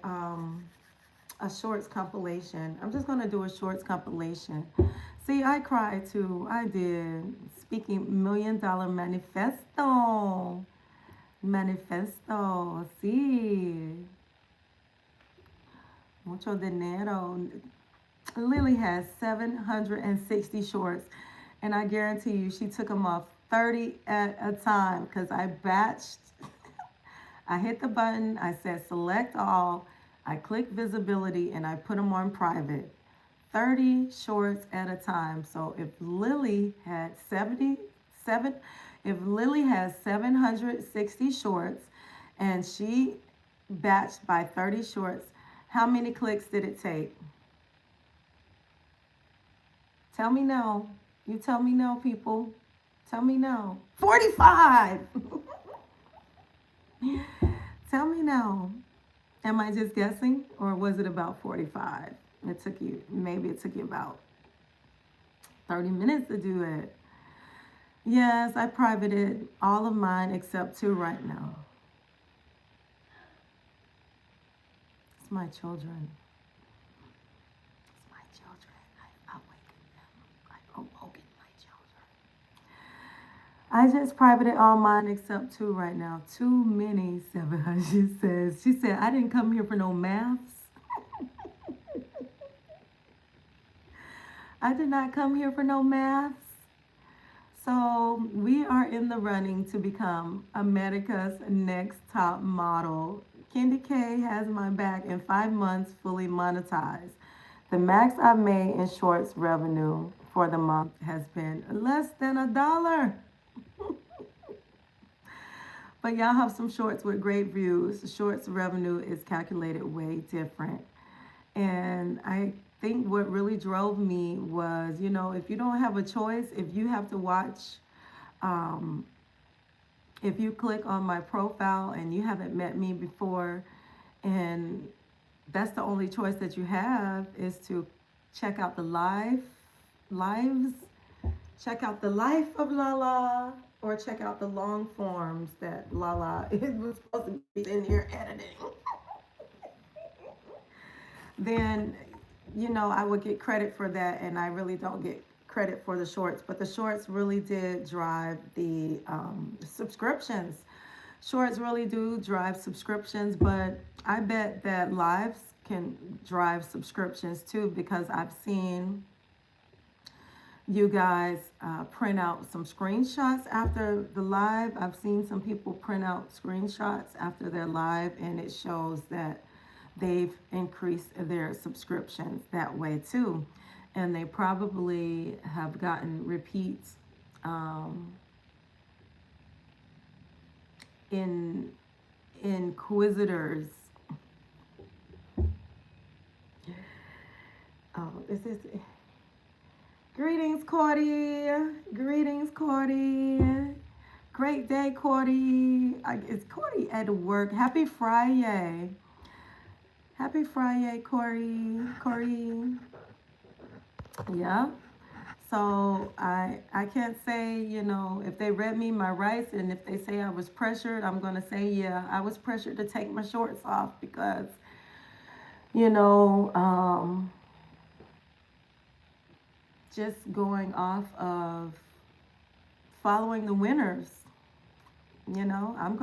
Speaker 1: shorts compilation. I'm just going to do a shorts compilation. See, I cried too. I did. Speaking $1 million manifesto. Manifesto. Sí. Mucho dinero. Lily has 760 shorts. And I guarantee you, she took them off 30 at a time because I batched. I hit the button. I said select all. I clicked visibility and I put them on private. 30 shorts at a time. So if Lily had 760 shorts and she batched by 30 shorts, how many clicks did it take? Tell me no. You tell me no, people. Tell me no. 45! Tell me no. Am I just guessing? Or was it about 45? Maybe it took you about 30 minutes to do it. Yes, I privated all of mine except 2 right now. It's my children. It's my children. I've awakened them. I've awoken my children. I just privated all mine except 2 right now. Too many, 700 says. She said, I didn't come here for no maths. I did not come here for no maths. So we are in the running to become America's next top model. Kendi K has my back in 5 months fully monetized. The max I've made in shorts revenue for the month has been less than $1. But y'all have some shorts with great views. The shorts revenue is calculated way different. And I think what really drove me was, if you don't have a choice, if you have to watch, if you click on my profile and you haven't met me before, and that's the only choice that you have is to check out the lives, check out the life of LaLa, or check out the long forms that LaLa was supposed to be in here editing. Then, I would get credit for that, and I really don't get credit for the shorts. But the shorts really did drive the subscriptions. Shorts really do drive subscriptions, but I bet that lives can drive subscriptions too, because I've seen you guys print out some screenshots after the live. I've seen some people print out screenshots after their live, and it shows that they've increased their subscriptions that way too. And they probably have gotten repeats inquisitors. Oh, this is greetings, Cordy. Greetings, Cordy. Great day, Cordy. Is Cordy at work? Happy Friday. Happy Friday, Corey. Corey. Yeah. So I can't say, if they read me my rights and if they say I was pressured, I'm gonna say, yeah, I was pressured to take my shorts off because, you know, um, just going off of following the winners. I'm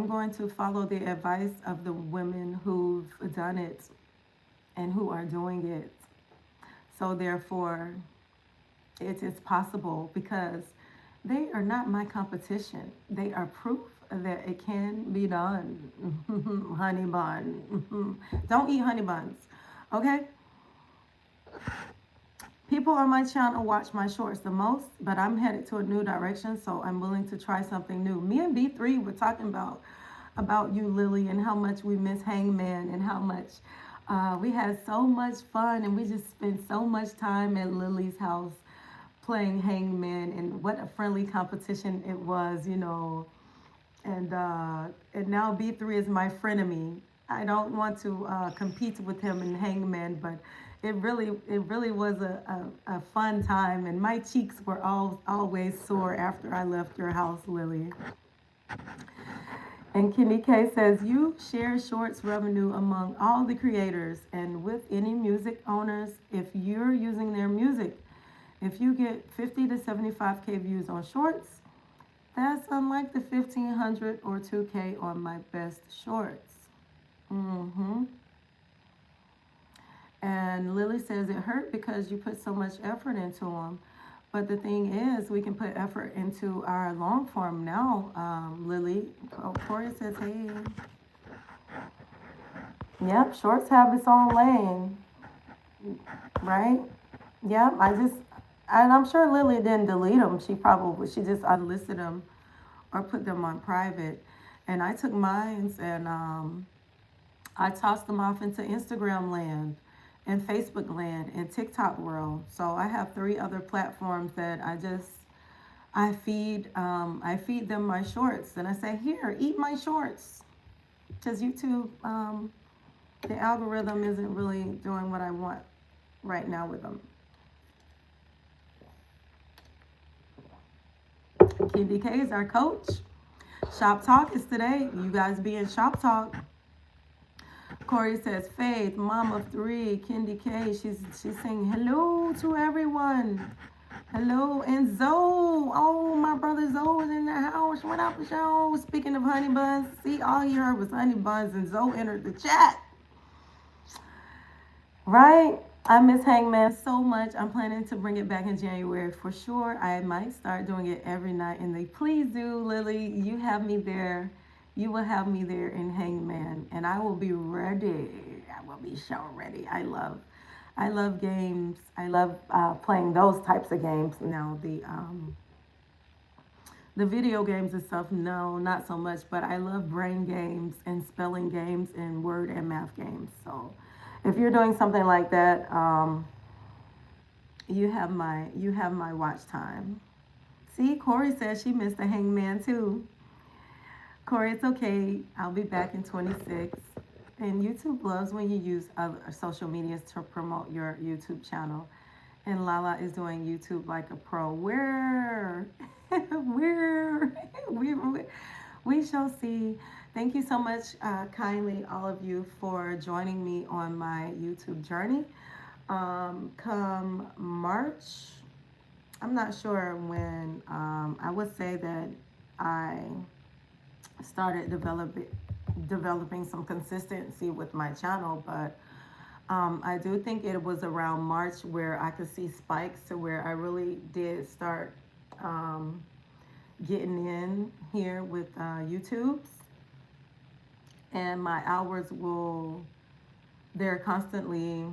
Speaker 1: going to follow the advice of the women who've done it and who are doing it. So therefore, it is possible because they are not my competition. They are proof that it can be done. Honey bun. Don't eat honey buns. Okay? People on my channel watch my shorts the most, but I'm headed to a new direction, so I'm willing to try something new. Me and B3 were talking about you, Lily, and how much we miss Hangman and how much we had so much fun, and we just spent so much time at Lily's house playing Hangman, and what a friendly competition it was, And now B3 is my frenemy. I don't want to compete with him in Hangman, but it really was a fun time, and my cheeks were always sore after I left your house, Lily. And Kenny K says, you share shorts revenue among all the creators and with any music owners if you're using their music. If you get 50 to 75K views on shorts, that's unlike the 1,500 or 2K on my best shorts. And Lily says it hurt because you put so much effort into them. But the thing is, we can put effort into our long form now, Lily. Corey says, hey. Yep, shorts have its own lane. Right? Yep, and I'm sure Lily didn't delete them. She just unlisted them or put them on private. And I took mine and I tossed them off into Instagram land and Facebook land and TikTok world. So I have 3 other platforms that I feed them my shorts, and I say, here, eat my shorts, because YouTube, the algorithm isn't really doing what I want right now with them. KDK is our coach. Shop Talk is today. You guys be in Shop Talk. Corey says, Faith, mom of 3, Kendi K. She's saying hello to everyone. Hello, and Zoe. Oh, my brother Zoe is in the house. What up, Zoe? Speaking of honey buns, see, all you heard was honey buns, and Zoe entered the chat. Right? I miss Hangman so much. I'm planning to bring it back in January for sure. I might start doing it every night. And please do, Lily. You have me there. You will have me there in Hangman, and I will be ready. I will be so ready. I love games. I love playing those types of games. Now the video games and stuff, no, not so much. But I love brain games and spelling games and word and math games. So if you're doing something like that, you have my watch time. See, Corey says she missed the Hangman too. Corey, it's okay. I'll be back in 26. And YouTube loves when you use other social medias to promote your YouTube channel. And LaLa is doing YouTube like a pro. Where? We shall see. Thank you so much, kindly, all of you, for joining me on my YouTube journey. Come March, I'm not sure when, I would say that I started developing some consistency with my channel, but I do think it was around March where I could see spikes to where I really did start getting in here with YouTube's, and my hours they're constantly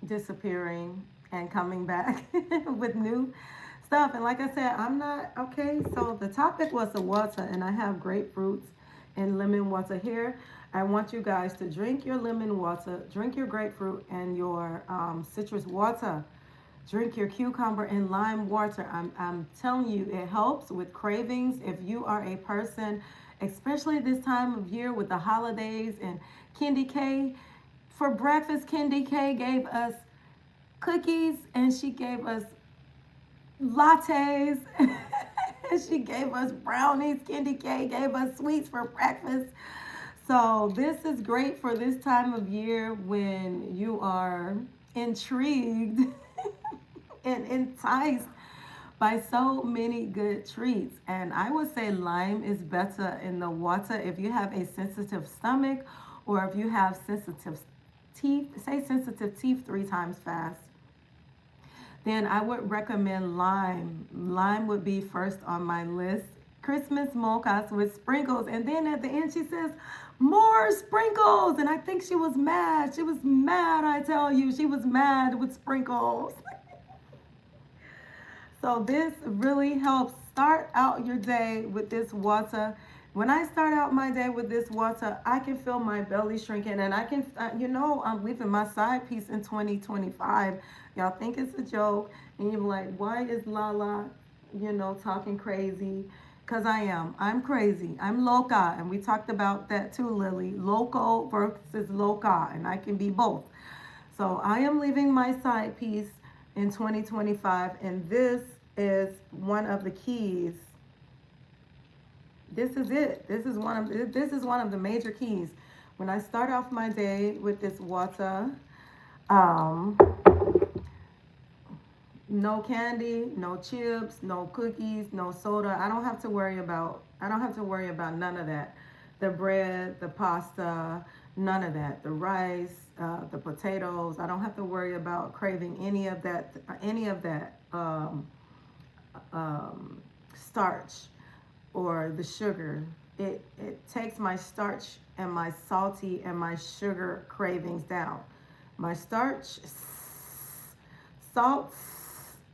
Speaker 1: disappearing and coming back with new stuff. And like I said, I'm not okay. So the topic was the water, and I have grapefruits and lemon water here. I want you guys to drink your lemon water, drink your grapefruit and your citrus water. Drink your cucumber and lime water. I'm telling you, it helps with cravings. If you are a person, especially this time of year with the holidays, and Candy K, for breakfast, Candy K gave us cookies and she gave us lattes. She gave us brownies. Candy K gave us sweets for breakfast. So this is great for this time of year when you are intrigued and enticed by so many good treats. And I would say lime is better in the water if you have a sensitive stomach, or if you have sensitive teeth. Say sensitive teeth 3 times fast. Then I would recommend lime. Lime would be first on my list. Christmas mochas with sprinkles. And then at the end she says, more sprinkles. And I think she was mad. She was mad, I tell you. She was mad with sprinkles. So this really helps start out your day with this water. When I start out my day with this water, I can feel my belly shrinking, and I can, I'm leaving my side piece in 2025. Y'all think it's a joke, and you're like, why is LaLa, talking crazy? Because I am. I'm crazy. I'm loca, and we talked about that too, Lily. Loco versus loca, and I can be both. So I am leaving my side piece in 2025, and this is one of the keys. This is it. This is one of the major keys. When I start off my day with this water, no candy, no chips, no cookies, no soda. I don't have to worry about none of that. The bread, the pasta, none of that. The rice, the potatoes. I don't have to worry about craving any of that starch or the sugar. It takes my starch and my salty and my sugar cravings down. My starch, salt,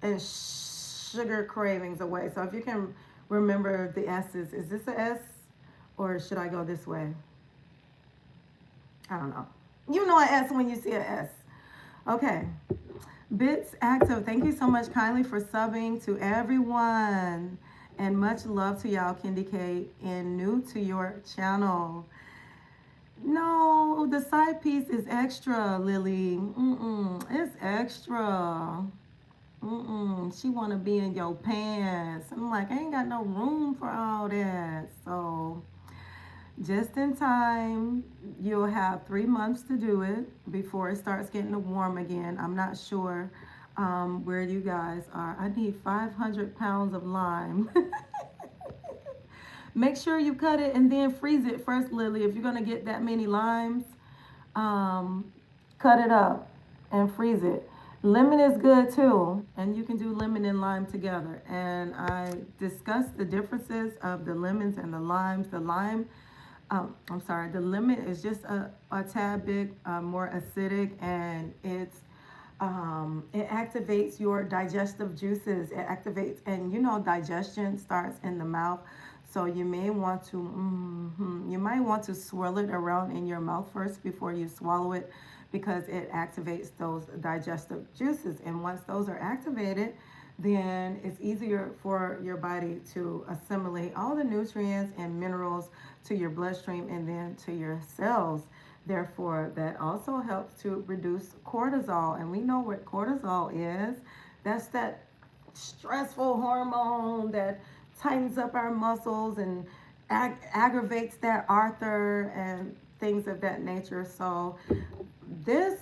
Speaker 1: and sugar cravings away. So if you can remember the S's, is this a S or should I go this way? I don't know. You know an S when you see an S. Okay. Bits Active, thank you so much kindly for subbing to everyone. And much love to y'all, Candy K, and new to your channel. No, the side piece is extra, Lily. It's extra. She want to be in your pants. I'm like, I ain't got no room for all that. So just in time, you'll have 3 months to do it before it starts getting warm again. I'm not sure where you guys are. I need 500 pounds of lime. Make sure you cut it and then freeze it first, Lily. If you're going to get that many limes, cut it up and freeze it. Lemon is good too, and you can do lemon and lime together. And I discussed the differences of the lemons and the limes. The lemon is just a tad bit more acidic, and it activates your digestive juices. It activates, and digestion starts in the mouth. So you may want to swirl it around in your mouth first before you swallow it, because it activates those digestive juices. And once those are activated, then it's easier for your body to assimilate all the nutrients and minerals to your bloodstream and then to your cells. Therefore, that also helps to reduce cortisol. And we know what cortisol is. That's that stressful hormone that tightens up our muscles and aggravates that arthur and things of that nature. So this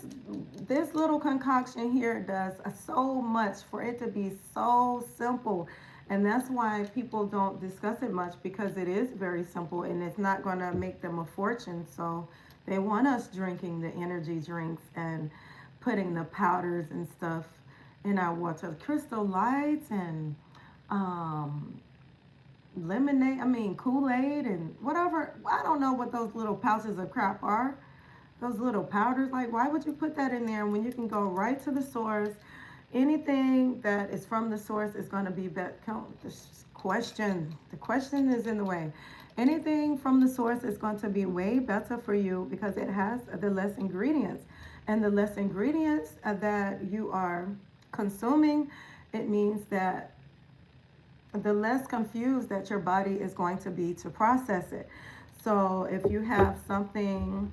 Speaker 1: little concoction here does so much for it to be so simple. And that's why people don't discuss it much, because it is very simple and it's not going to make them a fortune. So they want us drinking the energy drinks and putting the powders and stuff in our water. Crystal Lights and lemonade, Kool-Aid and whatever. I don't know what those little pouches of crap are. Those little powders, like, why would you put that in there when you can go right to the source? Anything that is from the source is going to be better. The question is in the way. Anything from the source is going to be way better for you because it has the less ingredients. And the less ingredients that you are consuming, it means that the less confused that your body is going to be to process it. So if you have something,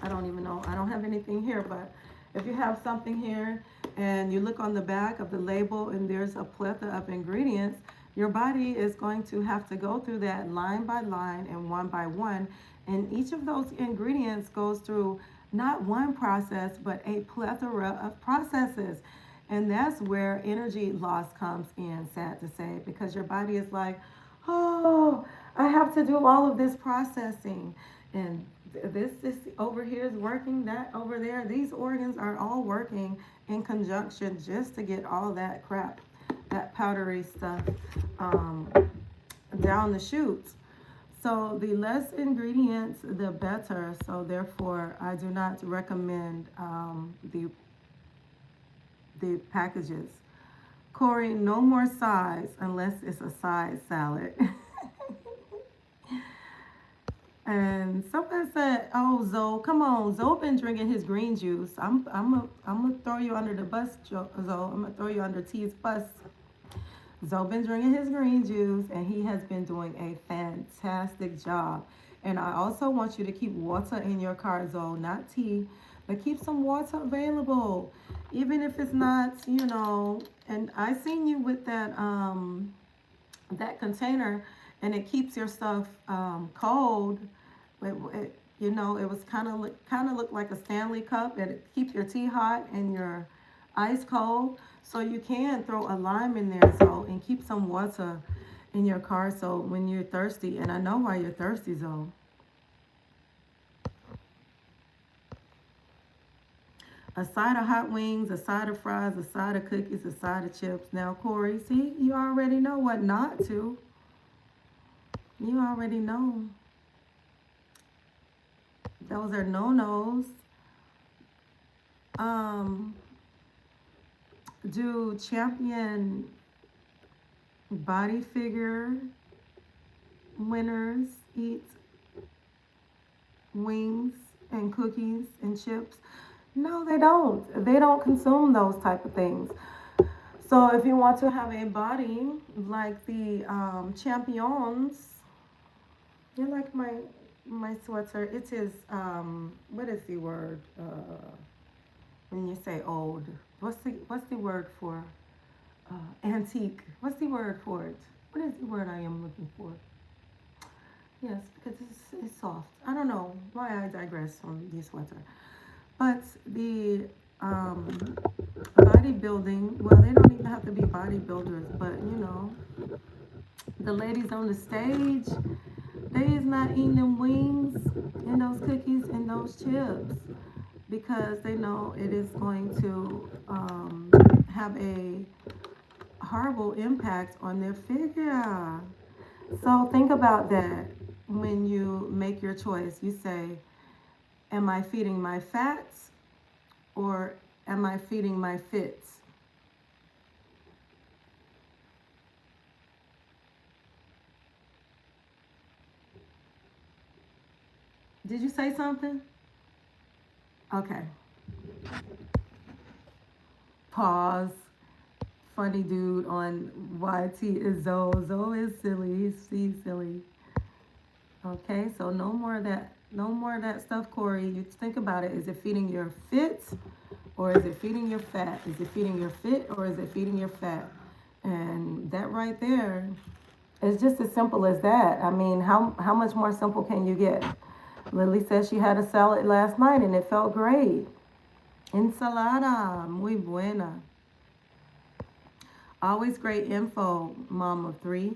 Speaker 1: I don't even know, I don't have anything here, but if you have something here and you look on the back of the label and there's a plethora of ingredients, your body is going to have to go through that line by line and one by one. And each of those ingredients goes through not one process, but a plethora of processes. And that's where energy loss comes in, sad to say, because your body is like, oh, I have to do all of this processing. And this over here is working, that over there. These organs are all working in conjunction just to get all that crap, that powdery stuff um, down the chutes. So the less ingredients, the better. So therefore, I do not recommend the packages. Corey, no more sides unless it's a side salad. And somebody said, "Oh, Zoe, come on, Zoe been drinking his green juice. I'm gonna throw you under the bus, Zoe. I'm gonna throw you under T's bus. Zoe been drinking his green juice, and he has been doing a fantastic job. And I also want you to keep water in your car, Zoe, not tea, but keep some water available, even if it's not, you know. And I seen you with that container, and it keeps your stuff cold. You know, it was kind of looked like a Stanley cup, and it keeps your tea hot and your ice cold. So you can throw a lime in there, so, and keep some water in your car, so when you're thirsty, and I know why you're thirsty, Zoe. A side of hot wings, a side of fries, a side of cookies, a side of chips. Now, Corey, see, you already know what not to. You already know. Those are no-nos. Do champion body figure winners eat wings and cookies and chips? No, they don't. They don't consume those type of things. So if you want to have a body like the champions, you like my sweater. It is what is the word when you say old? What's the word for antique? What's the word for it? What is the word I am looking for? Yes, because it's soft. I don't know why I digress from the sweater. But the bodybuilding, well, they don't even have to be bodybuilders, but you know, the ladies on the stage, they is not eating them wings and those cookies and those chips because they know it is going to have a horrible impact on their figure. So think about that when you make your choice. You say, am I feeding my fats or am I feeding my fits? Did you say something? Okay. Pause. Funny dude on YT is Zoe. Zoe is silly. He's silly. Okay, so no more of that stuff, Corey. You think about it. Is it feeding your fits or is it feeding your fat? Is it feeding your fit or is it feeding your fat? And that right there is just as simple as that. I mean, how much more simple can you get? Lily says she had a salad last night and it felt great. Ensalada, muy buena. Always great info, mom of three.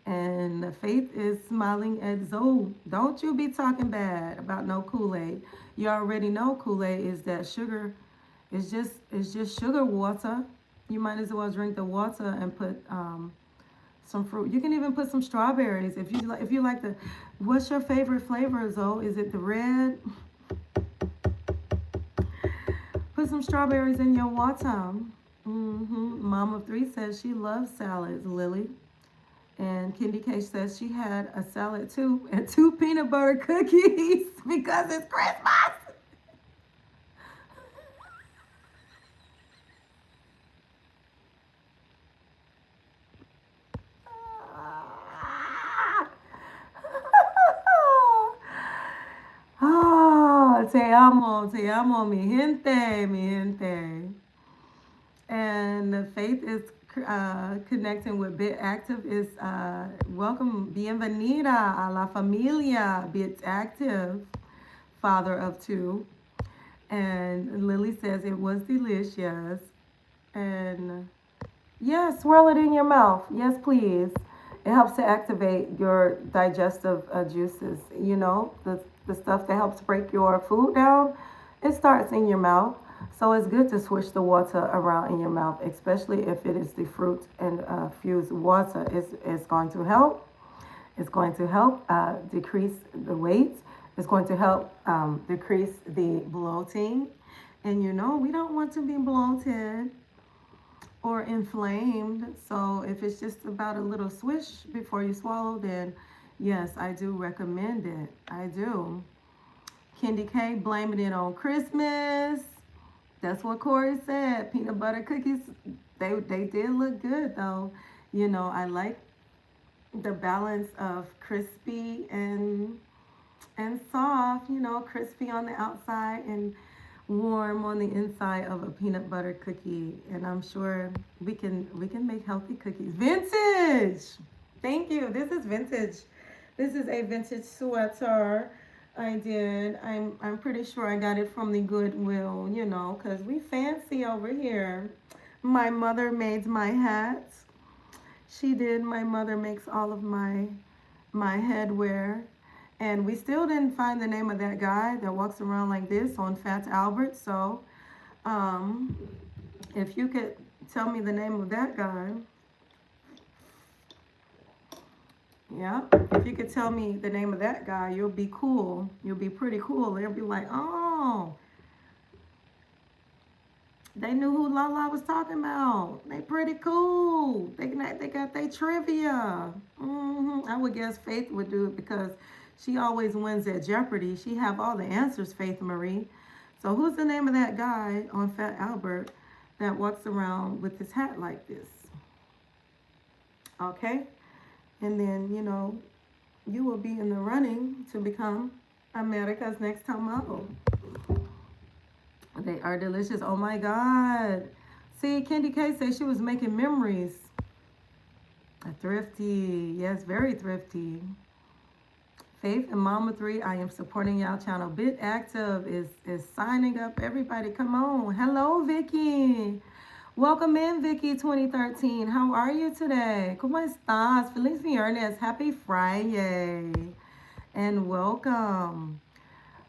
Speaker 1: And Faith is smiling at Zoe. Don't you be talking bad about no Kool-Aid. You already know Kool-Aid is that sugar. It's just sugar water. You might as well drink the water and put some fruit. You can even put some strawberries if you like. If you like the, what's your favorite flavor, Zoe? Is it the red? Put some strawberries in your water. Mom of three says she loves salads, Lily. And Kendi K says she had a salad too and 2 peanut butter cookies because it's Christmas. te amo, mi gente, mi gente. And Faith is connecting with Bit Active is welcome, bienvenida a la familia Bit Active, father of two. And Lily says it was delicious. And yeah, swirl it in your mouth. Yes, please. It helps to activate your digestive juices. You know, the stuff that helps break your food down, it starts in your mouth. So it's good to switch the water around in your mouth, especially if it is the fruit and fused water. It's going to help. It's going to help decrease the weight. It's going to help decrease the bloating. And you know, we don't want to be bloated or inflamed. So if it's just about a little swish before you swallow, then yes, I do recommend it. I do. Candy K, blaming it on Christmas. That's what Corey said. Peanut butter cookies, they did look good though. You know, I like the balance of crispy and soft, you know, crispy on the outside and warm on the inside of a peanut butter cookie. And I'm sure we can make healthy cookies. Vintage. Thank you. This is vintage. This is a vintage sweater I did. I'm pretty sure I got it from the Goodwill, you know, because we fancy over here. My mother made my hats. She did. My mother makes all of my headwear. And we still didn't find the name of that guy that walks around like this on Fat Albert. So if you could tell me the name of that guy. Yeah, if you could tell me the name of that guy, you'll be cool. You'll be pretty cool. They'll be like, oh, they knew who LaLa was talking about. They pretty cool. They got their trivia. I would guess Faith would do it because she always wins at Jeopardy. She have all the answers, Faith Marie. So who's the name of that guy on Fat Albert that walks around with his hat like this? Okay. And then, you know, you will be in the running to become America's Next Top Model. They are delicious. Oh my God. See, Candy K said she was making memories. A thrifty. Yes, very thrifty. Faith and Mama 3, I am supporting y'all channel. Bit Active is signing up. Everybody, come on. Hello, Vicky. Welcome in, Vicky 2013. How are you today? ¿Cómo estás? Feliz viernes. Happy Friday. And welcome.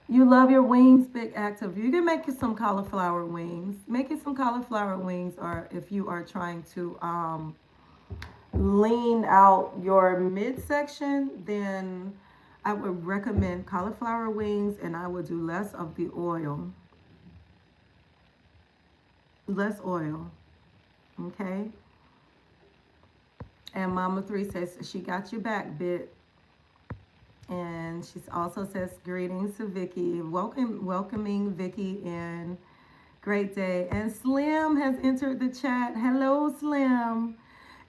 Speaker 1: You love your wings, Big Active. You can make you some cauliflower wings. Make you some cauliflower wings, or if you are trying to lean out your midsection, then I would recommend cauliflower wings, and I would do less of the oil. Less oil. Okay? And Mama 3 says she got your back, Bit. And she also says greetings to Vicky. Welcoming Vicky in. Great day. And Slim has entered the chat. Hello, Slim.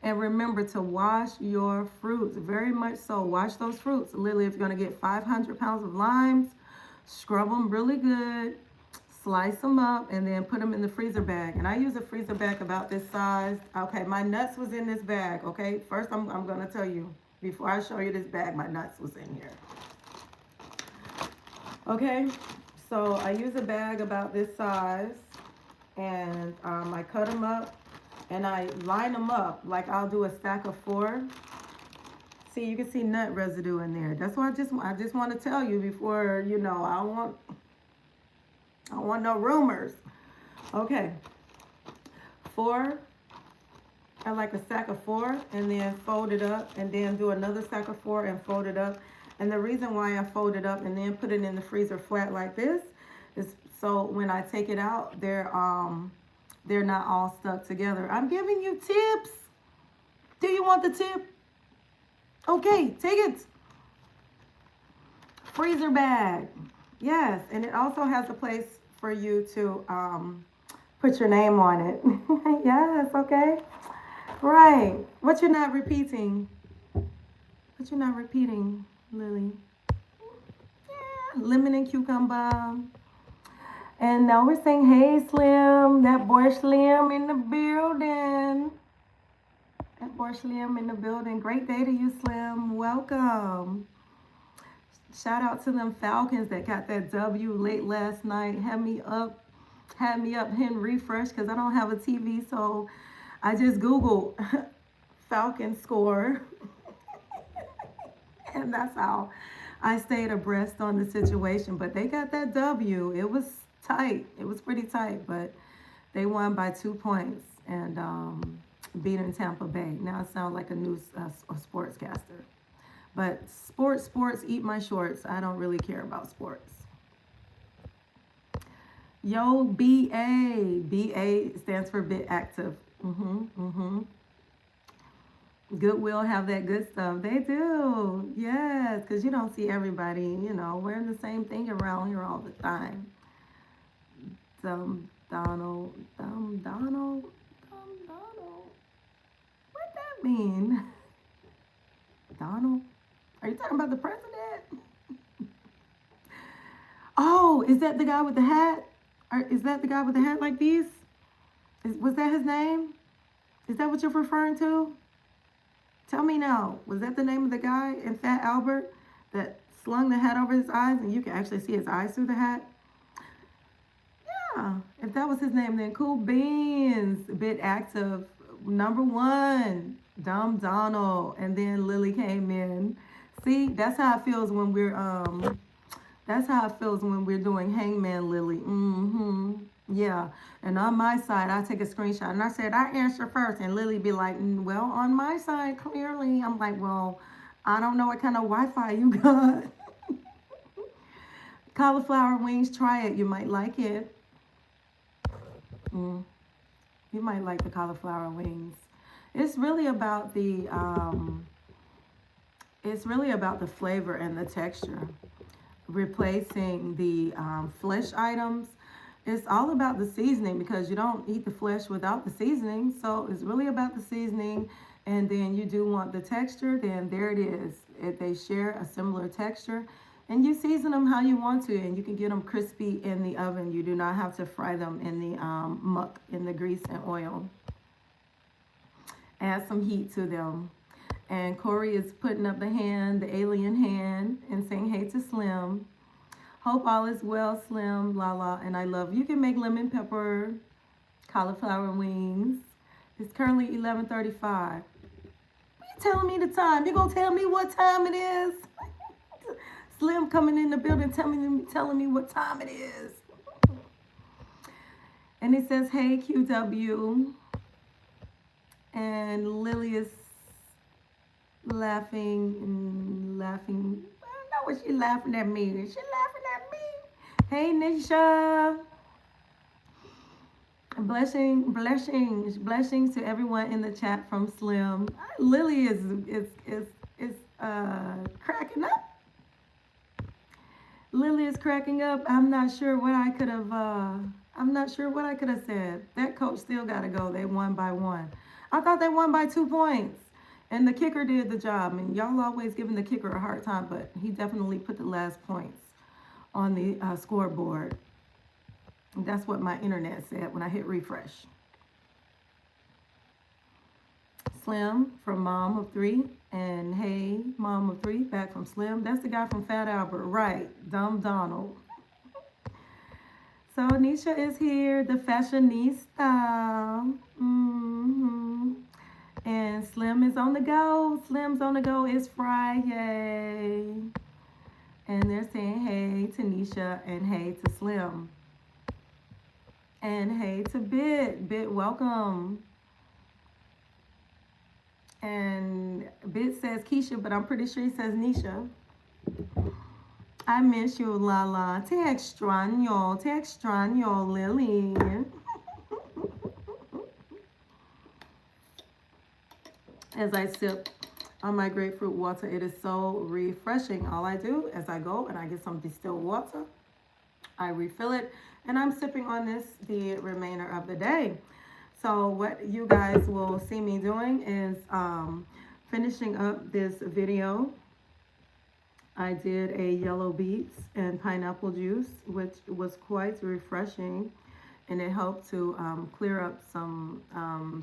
Speaker 1: And remember to wash your fruits. Very much so. Wash those fruits. Lily, if you're going to get 500 pounds of limes, scrub them really good. Slice them up and then put them in the freezer bag. And I use a freezer bag about this size. Okay, my nuts was in this bag. Okay, first I'm going to tell you, before I show you this bag, my nuts was in here. Okay, so I use a bag about this size. And I cut them up. And I line them up like I'll do a stack of 4. See, you can see nut residue in there. That's why I just want to tell you before, you know, I don't want no rumors. Okay. 4. I like a stack of 4 and then fold it up and then do another stack of 4 and fold it up. And the reason why I fold it up and then put it in the freezer flat like this is so when I take it out, they're not all stuck together. I'm giving you tips. Do you want the tip? Okay, take it. Freezer bag. Yes, and it also has a place for you to put your name on it. Yes, okay. Right. What you're not repeating? What you're not repeating, Lily? Yeah, lemon and cucumber. And now we're saying, hey, Slim. That boy Slim in the building. That boy Slim in the building. Great day to you, Slim. Welcome. Shout out to them Falcons that got that W late last night. Had me up, hitting refresh because I don't have a TV. So I just Googled Falcons score. And that's how I stayed abreast on the situation. But they got that W. It was tight. It was pretty tight, but they won by 2 points and beating Tampa Bay. Now I sound like a news sportscaster. But sports, eat my shorts. I don't really care about sports. Yo, BA. BA stands for Bit Active. Goodwill have that good stuff. They do. Yes, because you don't see everybody, wearing the same thing around here all the time. Donald. What that mean? Donald? Are you talking about the president? Oh, is that the guy with the hat? Or is that the guy with the hat like these? Was that his name? Is that what you're referring to? Tell me now. Was that the name of the guy in Fat Albert that slung the hat over his eyes and you can actually see his eyes through the hat? Yeah. If that was his name, then cool beans. Bit Active. Number 1. Dumb Donald. And then Lily came in. See, that's how it feels when we're doing Hangman Lily. Yeah. And on my side, I take a screenshot and I said, I answer first. And Lily be like, well, on my side, clearly. I'm like, well, I don't know what kind of Wi-Fi you got. Cauliflower wings, try it. You might like it. You might like the cauliflower wings. It's really about the flavor and the texture. Replacing the flesh items. It's all about the seasoning because you don't eat the flesh without the seasoning. So it's really about the seasoning. And then you do want the texture, then there it is. They share a similar texture. And you season them how you want to, and you can get them crispy in the oven. You do not have to fry them in the muck, in the grease and oil. Add some heat to them. And Corey is putting up the hand, the alien hand, and saying hey to Slim. Hope all is well, Slim, LaLa, and I love you. You can make lemon pepper, cauliflower wings. It's currently 11:35. You telling me the time? You gonna tell me what time it is? Slim coming in the building telling me what time it is. And it says, hey, QW. And Lily is laughing. I don't know what she's laughing at me. Is she laughing at me? Hey, Nisha. Blessings to everyone in the chat from Slim. Lily is cracking up. Lily is cracking up. I'm not sure what I could have said. That coach still got to go. They won by 1. I thought they won by 2 points. And the kicker did the job. And y'all always giving the kicker a hard time, but he definitely put the last points on the scoreboard. And that's what my internet said when I hit refresh. Slim from Mom of 3. And hey, Mom of 3, back from Slim. That's the guy from Fat Albert. Right, Dumb Donald. So Nisha is here, the fashionista. And Slim is on the go. Slim's on the go. It's Friday. And they're saying hey to Nisha and hey to Slim. And hey to Bit. Bit, welcome. And Bit says Keisha, but I'm pretty sure he says Nisha. I miss you, LaLa. Te extraño, Lily. As I sip on my grapefruit water, it is so refreshing. All I do as I go and I get some distilled water, I refill it, and I'm sipping on this the remainder of the day. So what you guys will see me doing is finishing up this video I did a yellow beets and pineapple juice, which was quite refreshing, and it helped to clear up some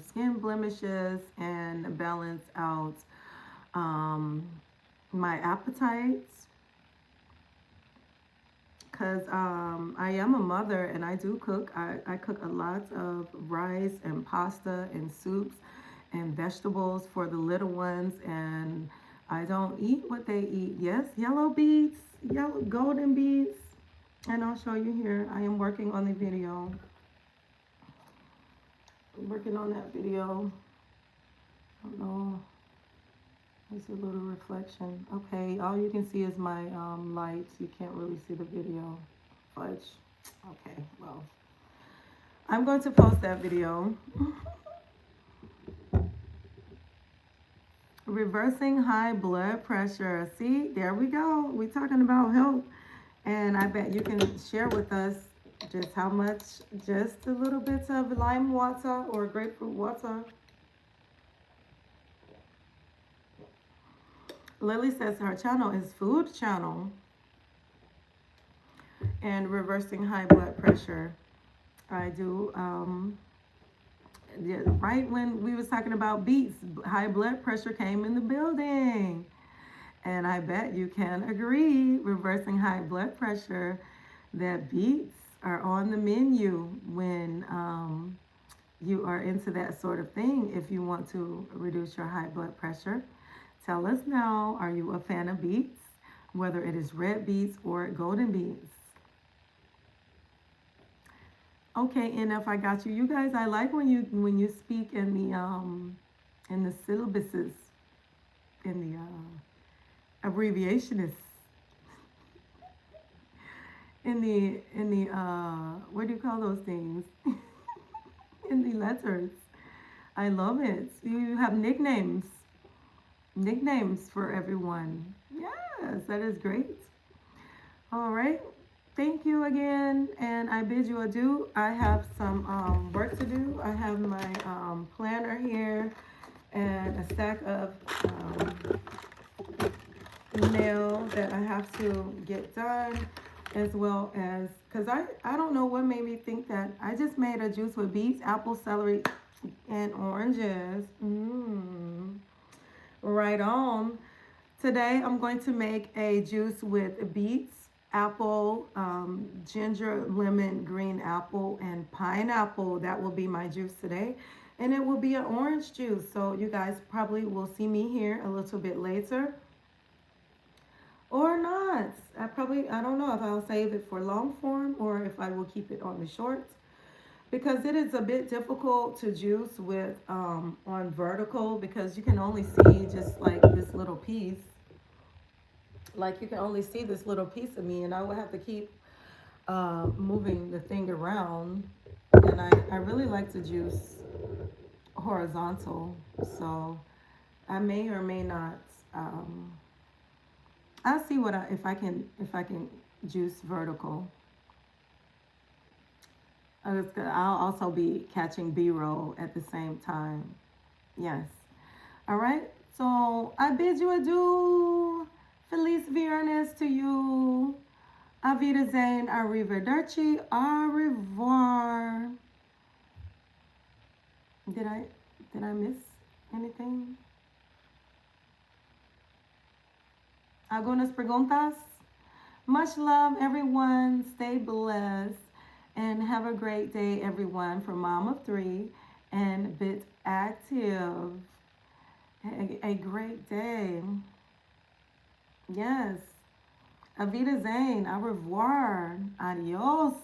Speaker 1: skin blemishes and balance out um, my appetites. Because I am a mother and I do cook. I cook a lot of rice and pasta and soups and vegetables for the little ones, and I don't eat what they eat. Yes, yellow beets, yellow golden beets, and I'll show you here. I am working on the video. I'm working on that video. I don't know. It's a little reflection. Okay, all you can see is my lights. You can't really see the video. Fudge. Okay, well, I'm going to post that video. Reversing high blood pressure. See, there we go. We're talking about health. And I bet you can share with us just how much, just a little bit of lime water or grapefruit water. Lily says her channel is food channel and reversing high blood pressure. I do, yeah, right when we was talking about beets, high blood pressure came in the building. And I bet you can agree, reversing high blood pressure, that beets are on the menu when you are into that sort of thing. If you want to reduce your high blood pressure, tell us now, are you a fan of beets? Whether it is red beets or golden beets. Okay, and if I got you, you guys, I like when you speak in the syllabuses, in the abbreviationists, in the what do you call those things? In the letters. I love it. You have nicknames for everyone. Yes, that is great. All right. Thank you again, and I bid you adieu. I have some work to do. I have my planner here and a stack of mail that I have to get done, as well as, because I don't know what made me think that. I just made a juice with beets, apple, celery, and oranges. Right on. Today I'm going to make a juice with beets, apple, ginger, lemon, green apple, and pineapple. That will be my juice today. And it will be an orange juice. So you guys probably will see me here a little bit later. Or not. I don't know if I'll save it for long form or if I will keep it on the short. Because it is a bit difficult to juice with on vertical, because you can only see just like this little piece. Like you can only see this little piece of me, and I would have to keep moving the thing around. And I really like to juice horizontal, so I may or may not. I'll see what if I can juice vertical. I'll also be catching B-roll at the same time. Yes. All right. So I bid you adieu. Feliz Viernes to you. Auf Wiedersehen, arrivederci, au revoir. Did I miss anything? Algunas preguntas? Much love, everyone. Stay blessed. And have a great day, everyone, from Mom of Three and Bit Active. A great day. Yes. Auf Wiedersehen, au revoir, adios,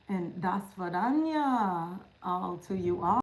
Speaker 1: and das Vidania all to you all.